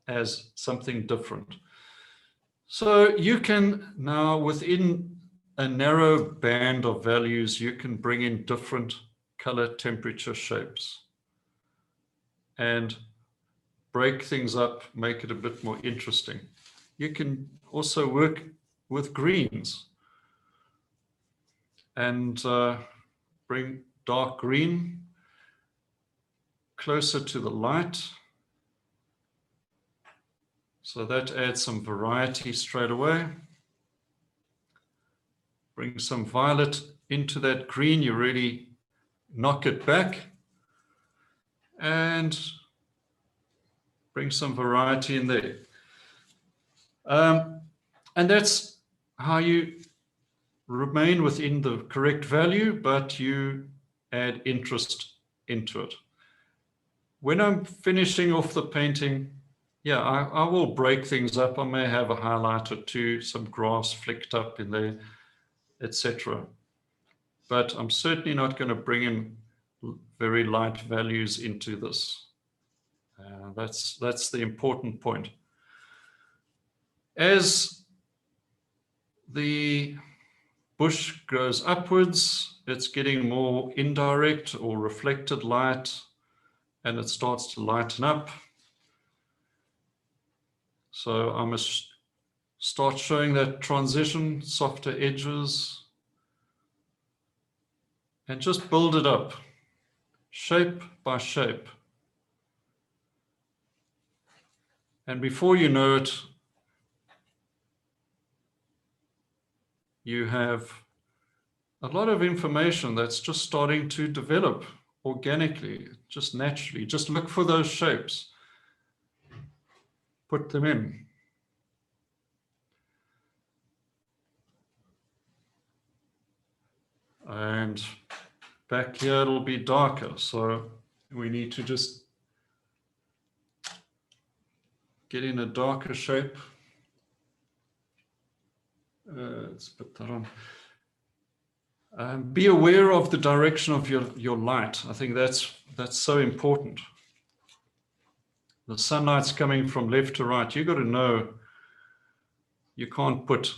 as something different. So you can now, within a narrow band of values, you can bring in different color, temperature, shapes and break things up, make it a bit more interesting. You can also work with greens and bring dark green closer to the light. So that adds some variety straight away. Bring some violet into that green, you really knock it back. And bring some variety in there. And that's how you remain within the correct value, but you add interest into it. When I'm finishing off the painting, yeah, I will break things up. I may have a highlight or two, some grass flicked up in there, etc. But I'm certainly not going to bring in very light values into this. That's the important point. As the bush goes upwards, it's getting more indirect or reflected light, and it starts to lighten up. So I must start showing that transition, softer edges, and just build it up, shape by shape. And before you know it, you have a lot of information that's just starting to develop organically, just naturally. Just look for those shapes, put them in. And back here it'll be darker, so we need to just get in a darker shape. Let's put that on. Be aware of the direction of your light. I think that's so important. The sunlight's coming from left to right. You've got to know you can't put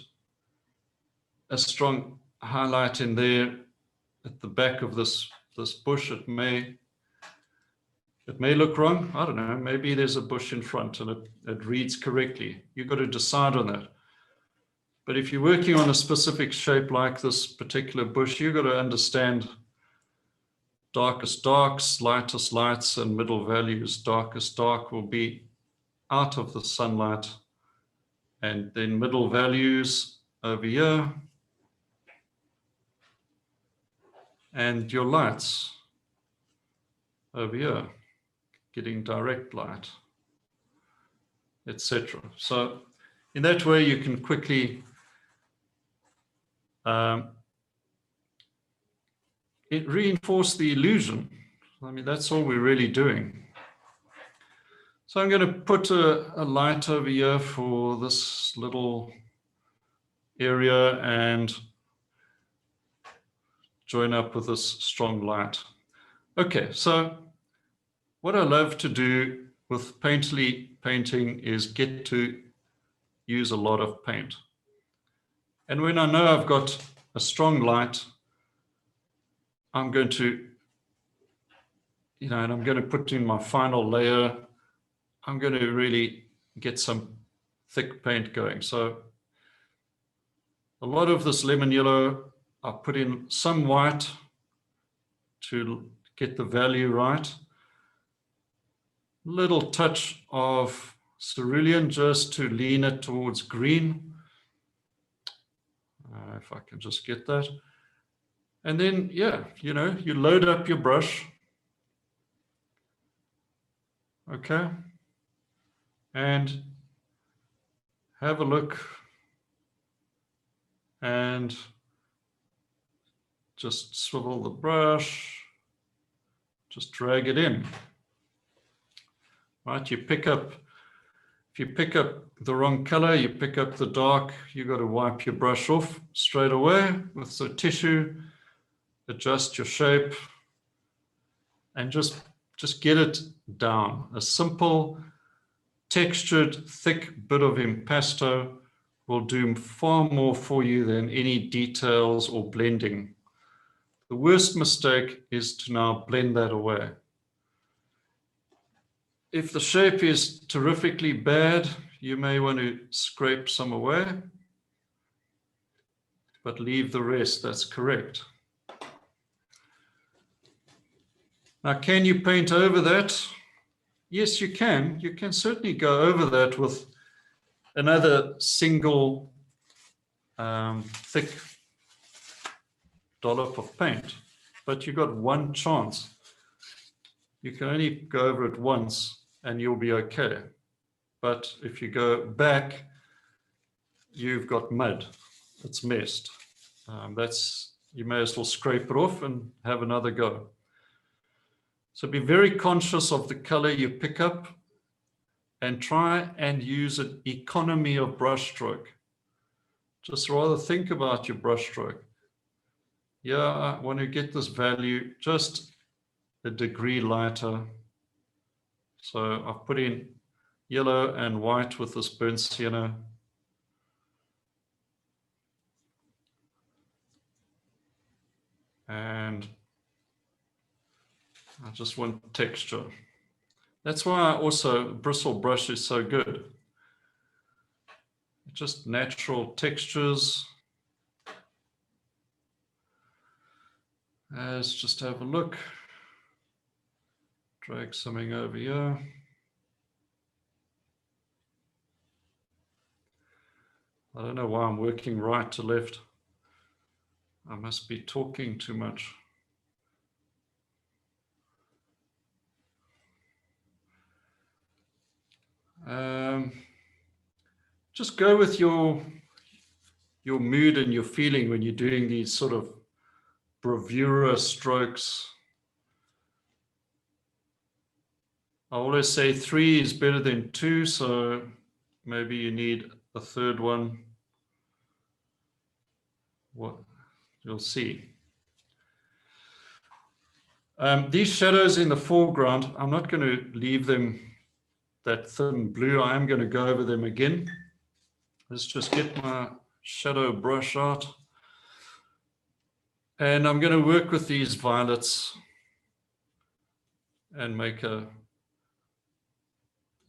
a strong highlight in there at the back of this bush. It may look wrong. I don't know. Maybe there's a bush in front and it reads correctly. You've got to decide on that. But if you're working on a specific shape like this particular bush, you've got to understand darkest darks, lightest lights, and middle values. Darkest dark will be out of the sunlight, and then middle values over here, and your lights over here, getting direct light, etc. So in that way, you can quickly reinforce the illusion. I mean, that's all we're really doing. So I'm going to put a light over here for this little area and join up with this strong light. Okay, so what I love to do with painterly painting is get to use a lot of paint. And when I know I've got a strong light, I'm going to, and I'm going to put in my final layer. I'm going to really get some thick paint going. So a lot of this lemon yellow, I put in some white to get the value right. Little touch of cerulean just to lean it towards green. If I can just get that. And then, yeah, you load up your brush Okay. And have a look and just swivel the brush, just drag it in. Right, if you pick up the wrong color, you pick up the dark, you got to wipe your brush off straight away with some tissue, adjust your shape, and just get it down. A simple, textured, thick bit of impasto will do far more for you than any details or blending. The worst mistake is to now blend that away. If the shape is terrifically bad, you may want to scrape some away, but leave the rest. That's correct. Now, can you paint over that? Yes, you can. You can certainly go over that with another single thick dollop of paint, but you've got one chance. You can only go over it once and you'll be okay. But if you go back, you've got mud. It's messed. You may as well scrape it off and have another go. So be very conscious of the color you pick up and try and use an economy of brushstroke. Just rather think about your brushstroke. Yeah, I want to get this value just a degree lighter. So I've put in yellow and white with this burnt sienna. And I just want texture. That's why also bristle brush is so good. Just natural textures. Let's just have a look. Drag something over here. I don't know why I'm working right to left. I must be talking too much. Just go with your mood and your feeling when you're doing these sort of bravura strokes. I always say 3 is better than 2, so maybe you need a third one. What you'll see. These shadows in the foreground, I'm not going to leave them that thin blue. I am going to go over them again. Let's just get my shadow brush out. And I'm going to work with these violets and make a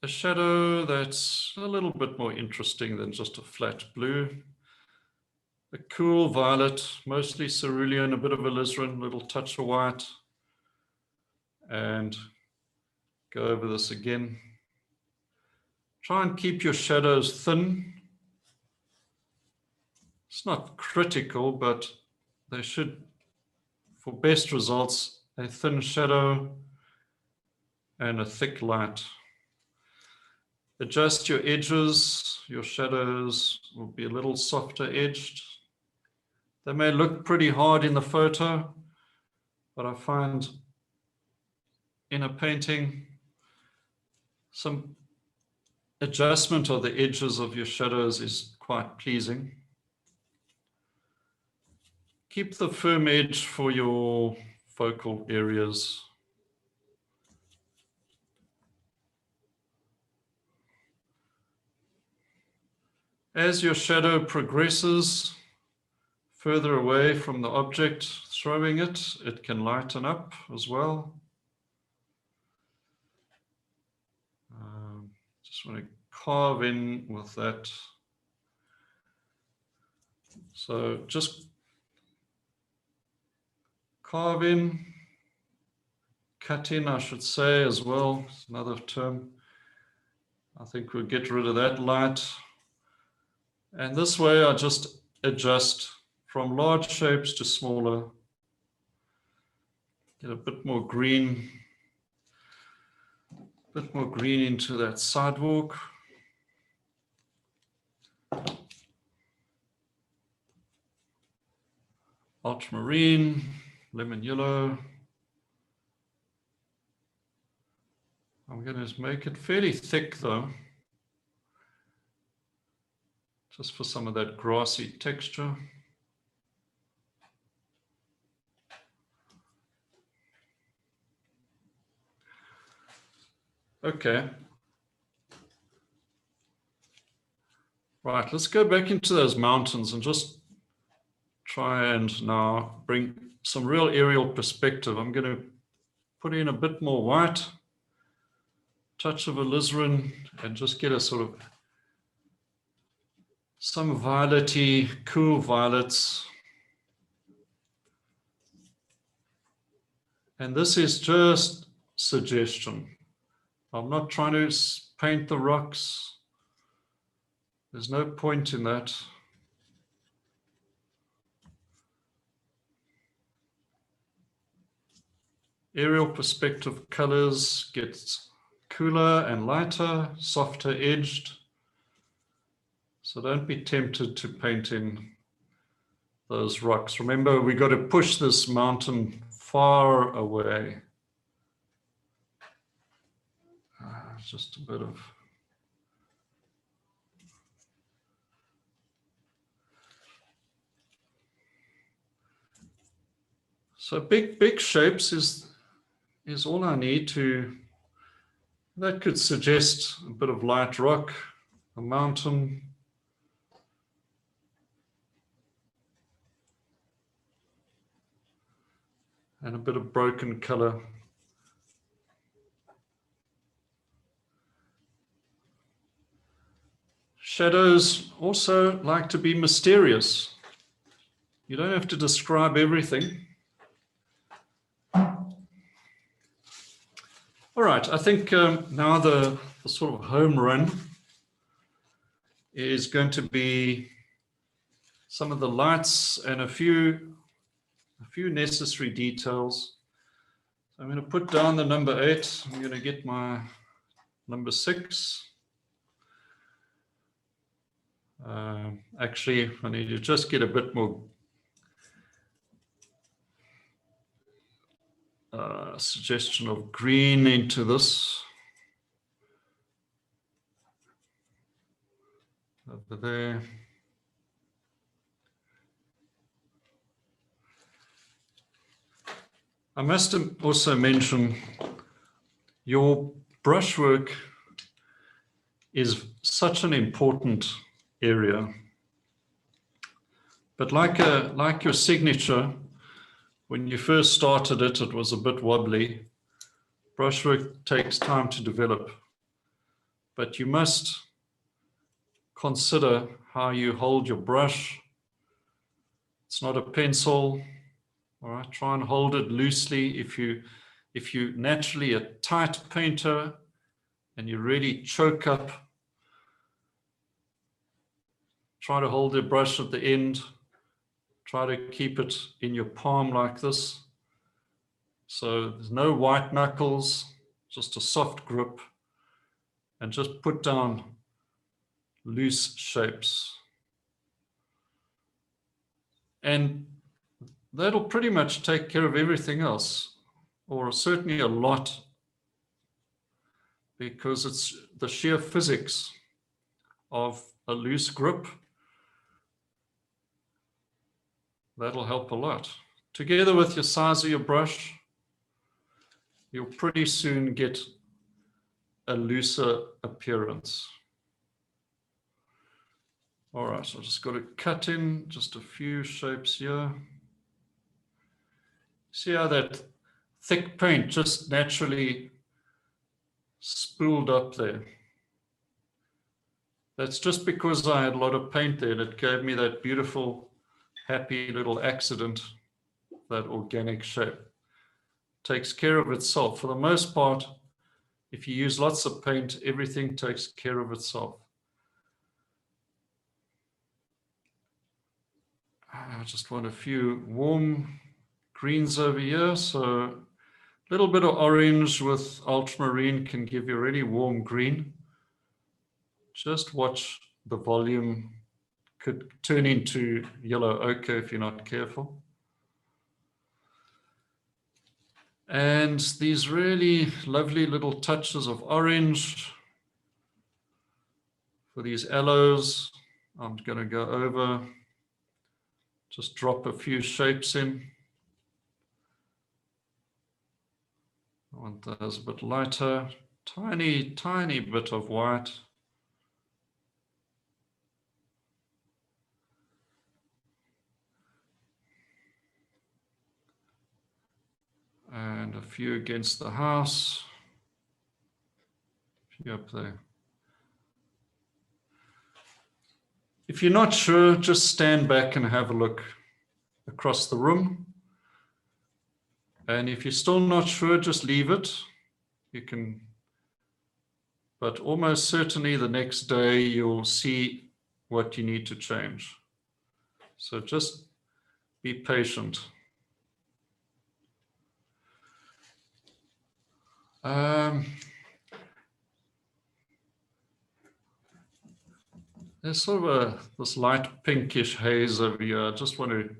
shadow that's a little bit more interesting than just a flat blue. A cool violet, mostly cerulean, a bit of alizarin, a little touch of white. And go over this again. Try and keep your shadows thin. It's not critical, but they should, for best results, a thin shadow and a thick light. Adjust your edges. Your shadows will be a little softer edged. They may look pretty hard in the photo, but I find in a painting, some adjustment of the edges of your shadows is quite pleasing. Keep the firm edge for your focal areas. As your shadow progresses further away from the object, throwing it, it can lighten up as well. Just want to carve in with that. So just carve in, cut in, I should say, as well. It's another term. I think we'll get rid of that light. And this way I just adjust from large shapes to smaller. Get a bit more green, a bit more green into that sidewalk. Ultramarine, lemon yellow. I'm going to make it fairly thick though, just for some of that grassy texture. Okay. Right, let's go back into those mountains and just try and now bring some real aerial perspective. I'm going to put in a bit more white, touch of alizarin, and just get a sort of some violety, cool violets. And this is just suggestion. I'm not trying to paint the rocks. There's no point in that. Aerial perspective colors get cooler and lighter, softer edged. So don't be tempted to paint in those rocks. Remember, we got to push this mountain far away. Just a bit of so big shapes is all I need to. That could suggest a bit of light rock, a mountain. And a bit of broken color. Shadows also like to be mysterious. You don't have to describe everything. All right, I think now the sort of home run is going to be some of the lights and a few necessary details. So I'm going to put down the number 8. I'm going to get my number 6. Actually, I need to just get a bit more suggestion of green into this. Over there. I must also mention your brushwork is such an important area. But like your signature, when you first started it, it was a bit wobbly. Brushwork takes time to develop, but you must consider how you hold your brush. It's not a pencil. All right, try and hold it loosely. If you naturally a tight painter and you really choke up, try to hold the brush at the end. Try to keep it in your palm like this. So there's no white knuckles, just a soft grip, and just put down loose shapes. And that'll pretty much take care of everything else, or certainly a lot, because it's the sheer physics of a loose grip. That'll help a lot. Together with your size of your brush, you'll pretty soon get a looser appearance. All right, so I've just got to cut in just a few shapes here. See how that thick paint just naturally spooled up there. That's just because I had a lot of paint there that gave me that beautiful, happy little accident, that organic shape. Takes care of itself. For the most part, if you use lots of paint, everything takes care of itself. I just want a few warm greens over here. So little bit of orange with ultramarine can give you a really warm green. Just watch the volume, could turn into yellow ochre if you're not careful. And these really lovely little touches of orange for these aloes. I'm going to go over, just drop a few shapes in. I want those a bit lighter, tiny, tiny bit of white. And a few against the house. A few up there. If you're not sure, just stand back and have a look across the room. And if you're still not sure, just leave it. You can, but almost certainly the next day you'll see what you need to change. So just be patient. There's sort of this light pinkish haze over here. I just want to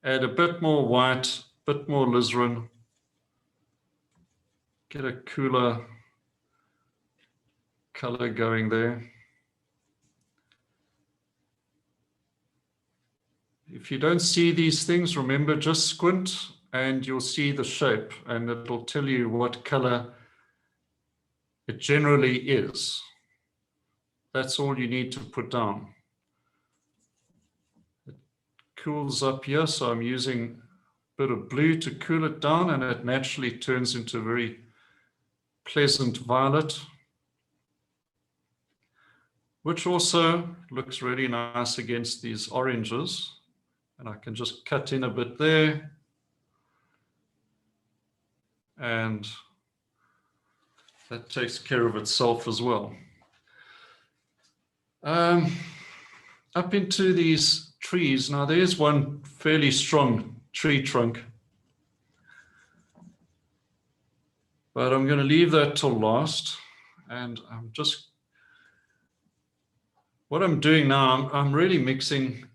add a bit more white, a bit more alizarin. Get a cooler color going there. If you don't see these things, remember, just squint and you'll see the shape and it'll tell you what color it generally is. That's all you need to put down. It cools up here, so I'm using a bit of blue to cool it down, and it naturally turns into a very pleasant violet, which also looks really nice against these oranges. And I can just cut in a bit there. And that takes care of itself as well. Up into these trees. Now there's one fairly strong tree trunk, but I'm going to leave that till last. And what I'm doing now, I'm really mixing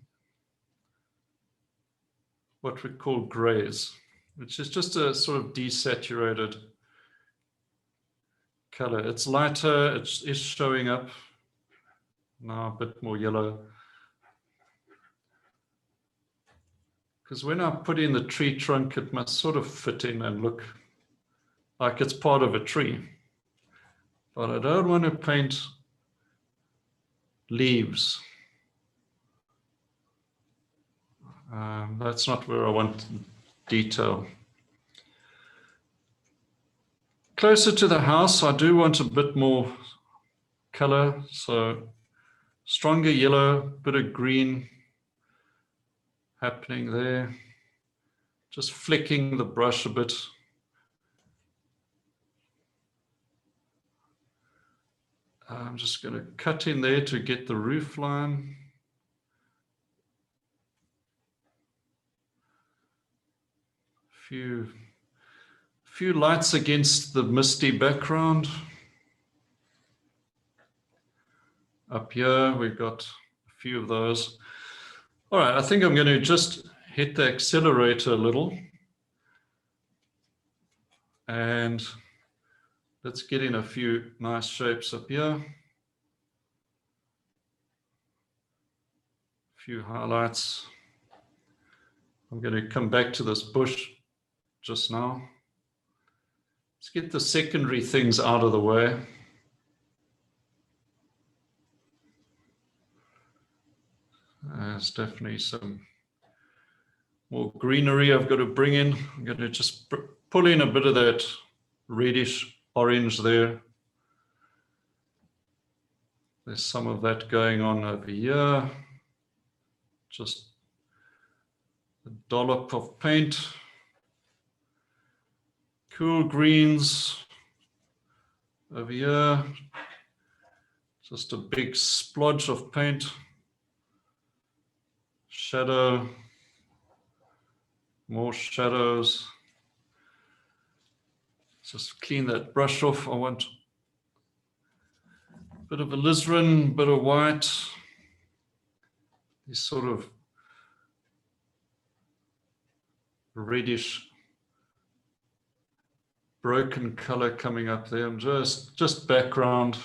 what we call grays, which is just a sort of desaturated color. It's lighter, it's showing up now a bit more yellow. Because when I put in the tree trunk, it must sort of fit in and look like it's part of a tree. But I don't want to paint leaves. That's not where I want detail. Closer to the house, I do want a bit more color. So stronger yellow, bit of green happening there. Just flicking the brush a bit. I'm just going to cut in there to get the roof line. Few lights against the misty background. Up here, we've got a few of those. All right, I think I'm going to just hit the accelerator a little. And let's get in a few nice shapes up here. A few highlights. I'm going to come back to this bush just now. Let's get the secondary things out of the way. There's definitely some more greenery I've got to bring in. I'm going to just pull in a bit of that reddish orange there. There's some of that going on over here. Just a dollop of paint. Cool greens over here. Just a big splodge of paint. Shadow. More shadows. just clean that brush off. I want a bit of alizarin, bit of white, this sort of reddish broken color coming up there, and just background.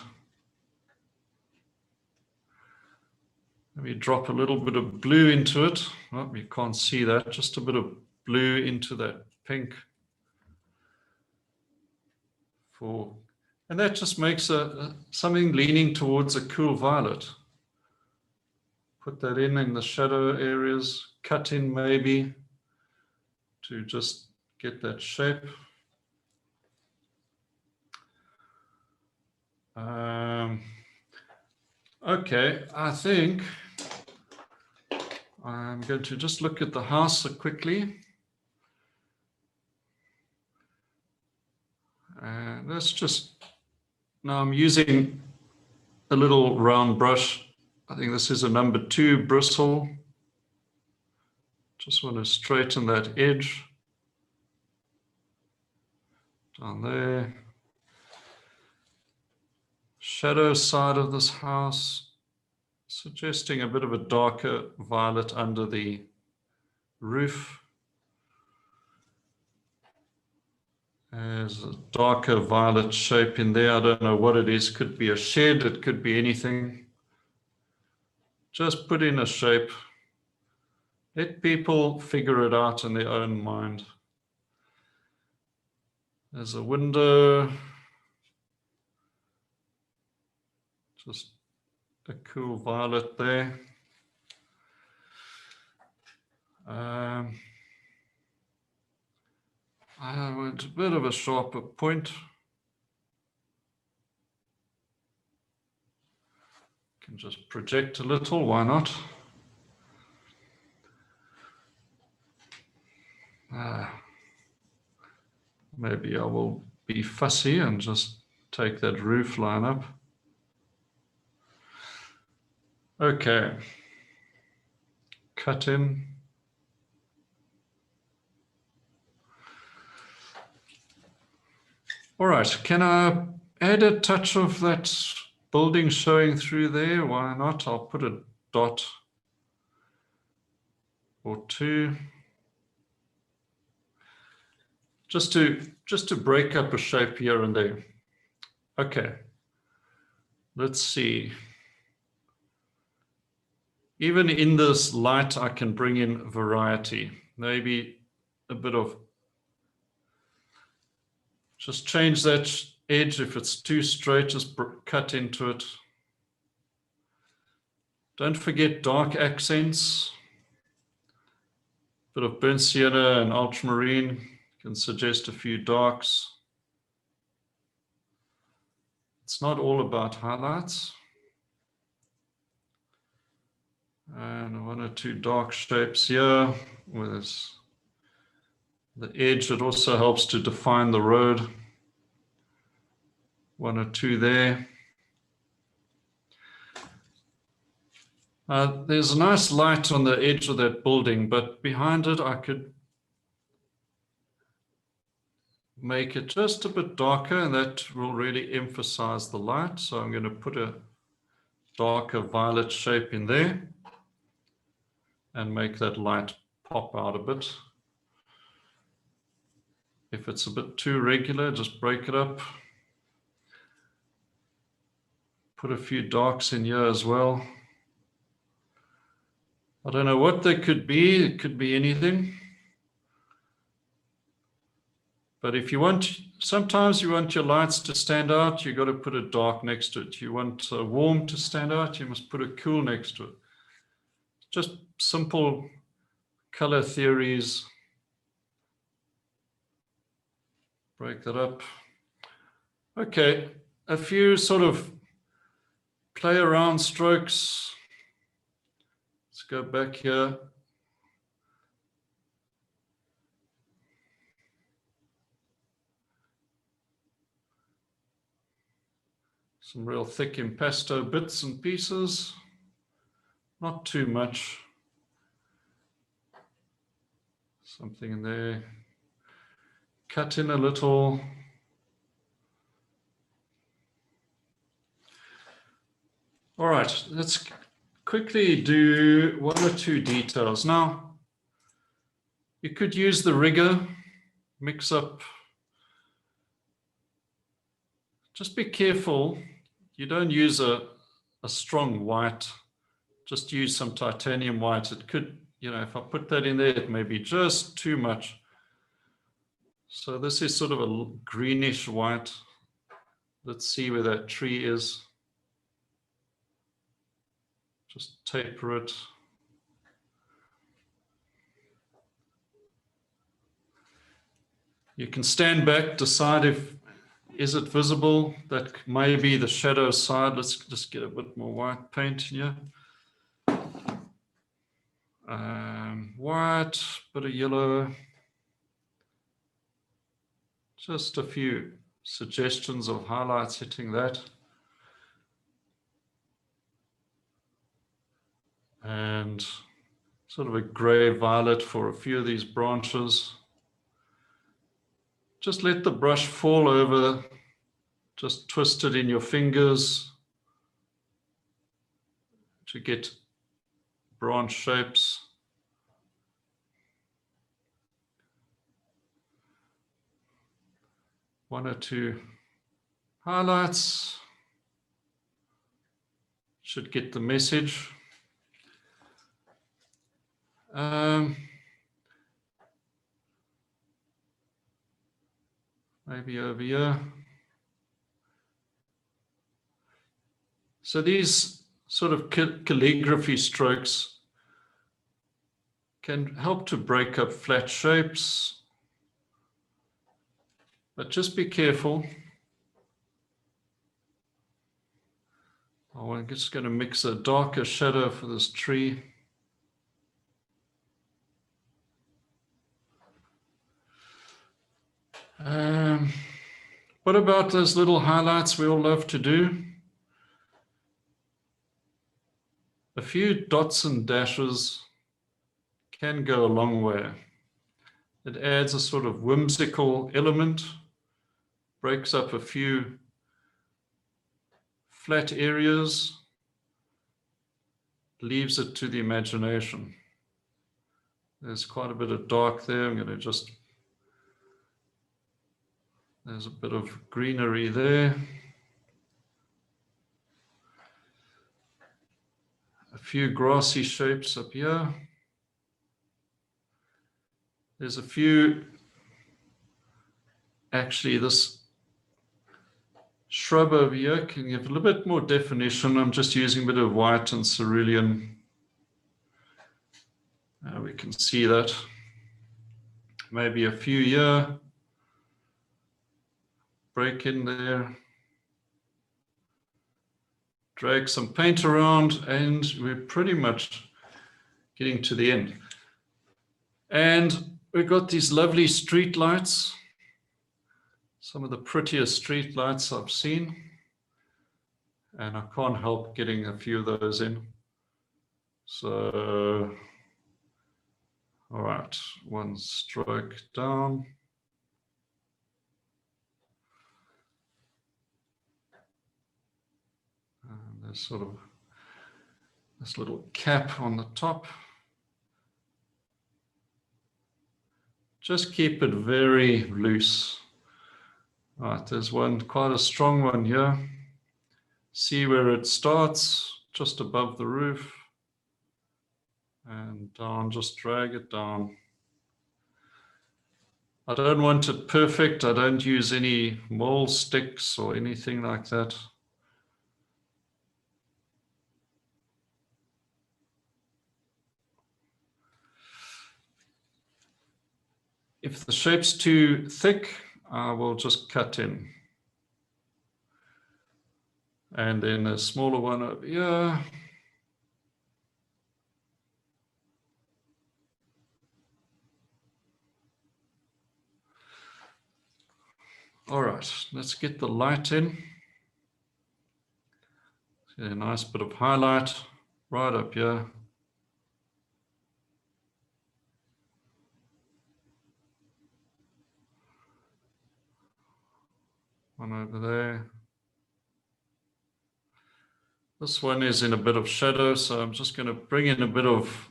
Maybe drop a little bit of blue into it. Oh, you can't see that, just a bit of blue into that pink. And that just makes something leaning towards a cool violet. Put that in the shadow areas, cut in maybe to just get that shape. Okay, I think I'm going to just look at the house quickly. And let's just, now I'm using a little round brush. I think this is a number 2 bristle. Just want to straighten that edge down there. Shadow side of this house, suggesting a bit of a darker violet under the roof. There's a darker violet shape in there. I don't know what it is. Could be a shed, it could be anything. Just put in a shape. Let people figure it out in their own mind. There's a window. Just a cool violet there. I want a bit of a sharper point. Can just project a little, why not? Maybe I will be fussy and just take that roof line up. Okay, cut in. All right, can I add a touch of that building showing through there? Why not? I'll put a dot or 2. Just to break up a shape here and there. Okay, let's see. Even in this light, I can bring in variety. Maybe a bit of, just change that edge. If it's too straight, just cut into it. Don't forget dark accents. Bit of burnt sienna and ultramarine can suggest a few darks. It's not all about highlights. And 1 or 2 dark shapes here with the edge. It also helps to define the road. 1 or 2 there. There's a nice light on the edge of that building, but behind it I could make it just a bit darker, and that will really emphasize the light. So I'm going to put a darker violet shape in there and make that light pop out a bit. If it's a bit too regular, just break it up. Put a few darks in here as well. I don't know what they could be. It could be anything. But if you want, sometimes you want your lights to stand out, you've got to put a dark next to it. You want a warm to stand out, you must put a cool next to it. Just simple color theories. Break that up. Okay, a few sort of play around strokes. Let's go back here. Some real thick impasto bits and pieces. Not too much. Something in there. Cut in a little. All right, let's quickly do one or two details. Now, you could use the rigger, mix up. Just be careful, you don't use a strong white, just use some titanium white. It could, if I put that in there, it may be just too much. So this is sort of a greenish white. Let's see where that tree is. Just taper it. You can stand back, decide is it visible? That may be the shadow side. Let's just get a bit more white paint here. White, bit of yellow. Just a few suggestions of highlights hitting that. And sort of a gray violet for a few of these branches. Just let the brush fall over, just twist it in your fingers to get branch shapes. One or two highlights should get the message. Maybe over here. So these sort of calligraphy strokes can help to break up flat shapes, but just be careful. I'm just going to mix a darker shadow for this tree. What about those little highlights we all love to do? A few dots and dashes can go a long way. It adds a sort of whimsical element, breaks up a few flat areas, leaves it to the imagination. There's quite a bit of dark there. I'm going to just, there's a bit of greenery there. A few grassy shapes up here. There's a few, actually this shrub over here can give a little bit more definition. I'm just using a bit of white and cerulean. We can see that. Maybe a few here. Break in there. Drag some paint around and we're pretty much getting to the end. And we've got these lovely street lights. Some of the prettiest street lights I've seen. And I can't help getting a few of those in. So, all right, one stroke down. And there's sort of this little cap on the top. Just keep it very loose. All right, there's one, quite a strong one here. See where it starts, just above the roof. And down, just drag it down. I don't want it perfect. I don't use any mole sticks or anything like that. If the shape's too thick, I will just cut in. And then a smaller one over here. All right, let's get the light in. See a nice bit of highlight right up here. One over there. This one is in a bit of shadow, so I'm just going to bring in a bit of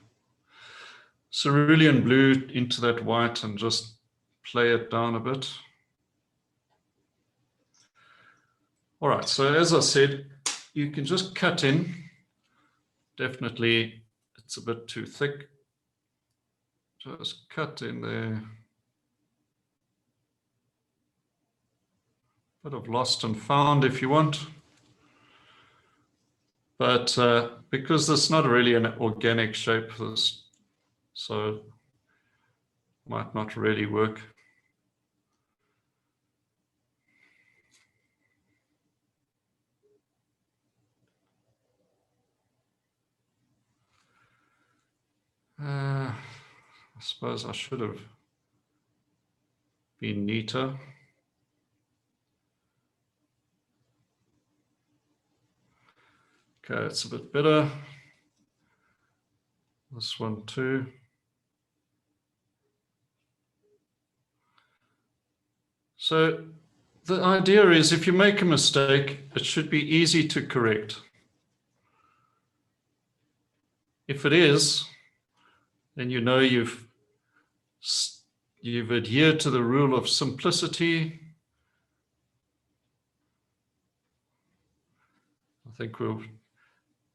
cerulean blue into that white and just play it down a bit. All right, so as I said, you can just cut in. Definitely, it's a bit too thick. Just cut in there. Bit of lost and found if you want. But because this is not really an organic shape, so might not really work. I suppose I should have been neater. Okay, it's a bit better. This one too. So the idea is if you make a mistake, it should be easy to correct. If it is, then you know you've adhered to the rule of simplicity. I think we'll,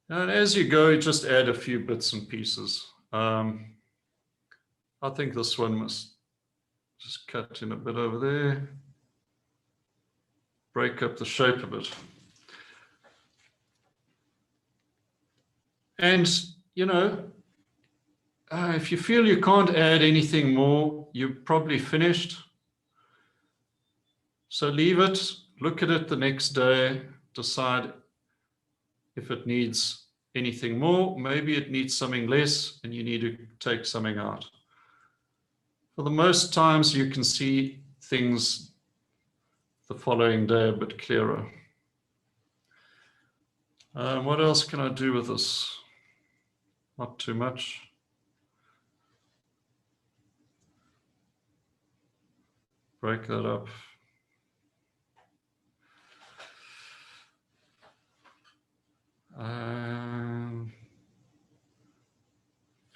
and as you go, just add a few bits and pieces. I think this one must just cut in a bit over there. Break up the shape a bit. And, you know, if you feel you can't add anything more, you're probably finished. So leave it, look at it the next day, decide if it needs anything more. Maybe it needs something less and you need to take something out. For the most times, you can see things the following day a bit clearer. What else can I do with this? Not too much. Break that up.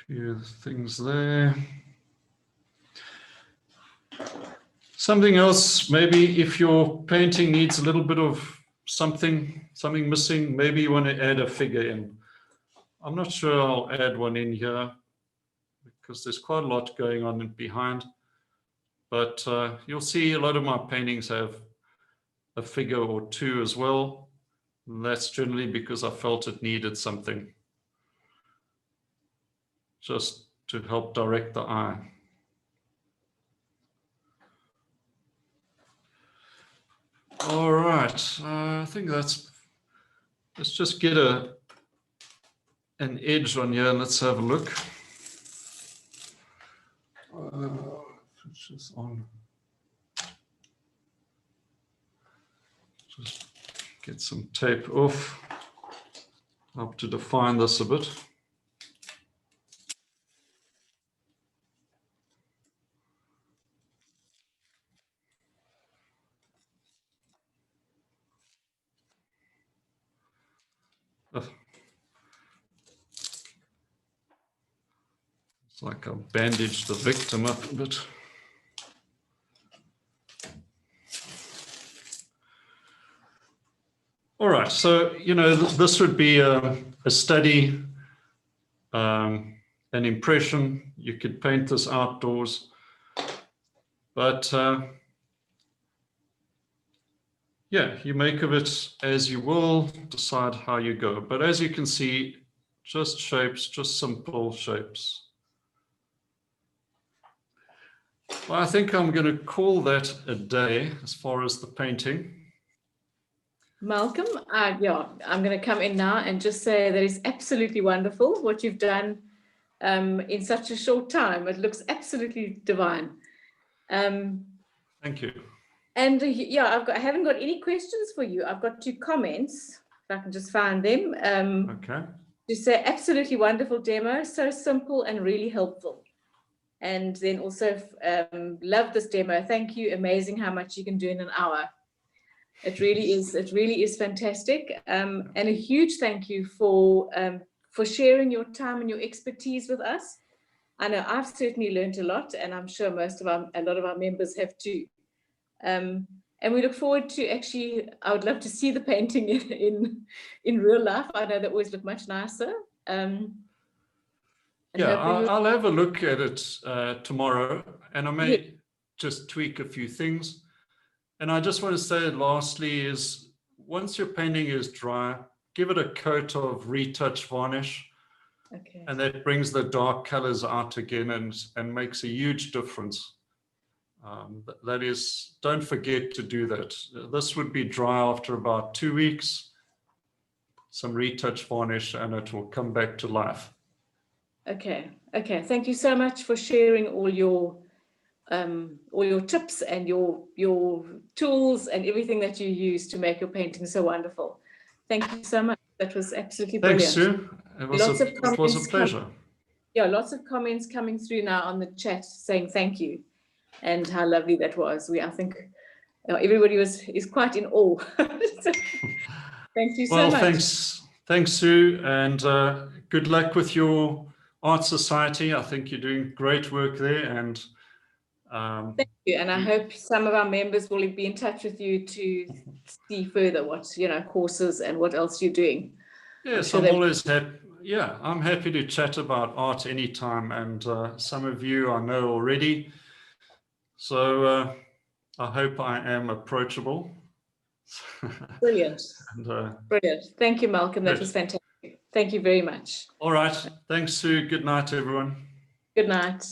Few things there. Something else, maybe if your painting needs a little bit of something missing, maybe you want to add a figure in. I'm not sure I'll add one in here because there's quite a lot going on behind. But you'll see a lot of my paintings have a figure or two as well. And that's generally because I felt it needed something just to help direct the eye. All right, I think let's just get an edge on here and let's have a look. Which is on. Just get some tape off. Help to define this a bit. It's like I bandaged the victim up a bit. All right, so, you know, this would be a study, an impression. You could paint this outdoors, but yeah, you make of it as you will, decide how you go. But as you can see, just shapes, just simple shapes. Well, I think I'm going to call that a day as far as the painting. Malcolm, yeah, I'm going to come in now and just say that it's absolutely wonderful what you've done in such a short time. It looks absolutely divine. Thank you. And yeah, I haven't got any questions for you. I've got 2 comments, if I can just find them. Okay. To say absolutely wonderful demo, so simple and really helpful. And then also love this demo. Thank you. Amazing how much you can do in an hour. It really is fantastic. And a huge thank you for sharing your time and your expertise with us. I know I've certainly learned a lot, and I'm sure a lot of our members have too. And we look forward to I would love to see the painting in real life. I know that always look much nicer. Yeah, I'll have a look at it tomorrow, and I may just tweak a few things. And I just want to say lastly is, once your painting is dry, give it a coat of retouch varnish. Okay. And that brings the dark colors out again and makes a huge difference. That is, don't forget to do that. This would be dry after about 2 weeks. Some retouch varnish and it will come back to life. Okay. Thank you so much for sharing all your tips and your tools and everything that you use to make your painting so wonderful. Thank you so much. That was absolutely brilliant. Thanks, Sue. It was a pleasure. Lots of comments coming through now on the chat saying thank you and how lovely that was. I think everybody is quite in awe. So, thank you so much. Well, thanks, Sue, and good luck with your art society. I think you're doing great work there, and thank you. And I hope some of our members will be in touch with you to see further what courses and what else you're doing. Yes, I'm always happy. Yeah, I'm happy to chat about art anytime, and some of you I know already. So I hope I am approachable. Brilliant. And, brilliant. Thank you, Malcolm. That was fantastic. Thank you very much. All right. Thanks, Sue. Good night, everyone. Good night.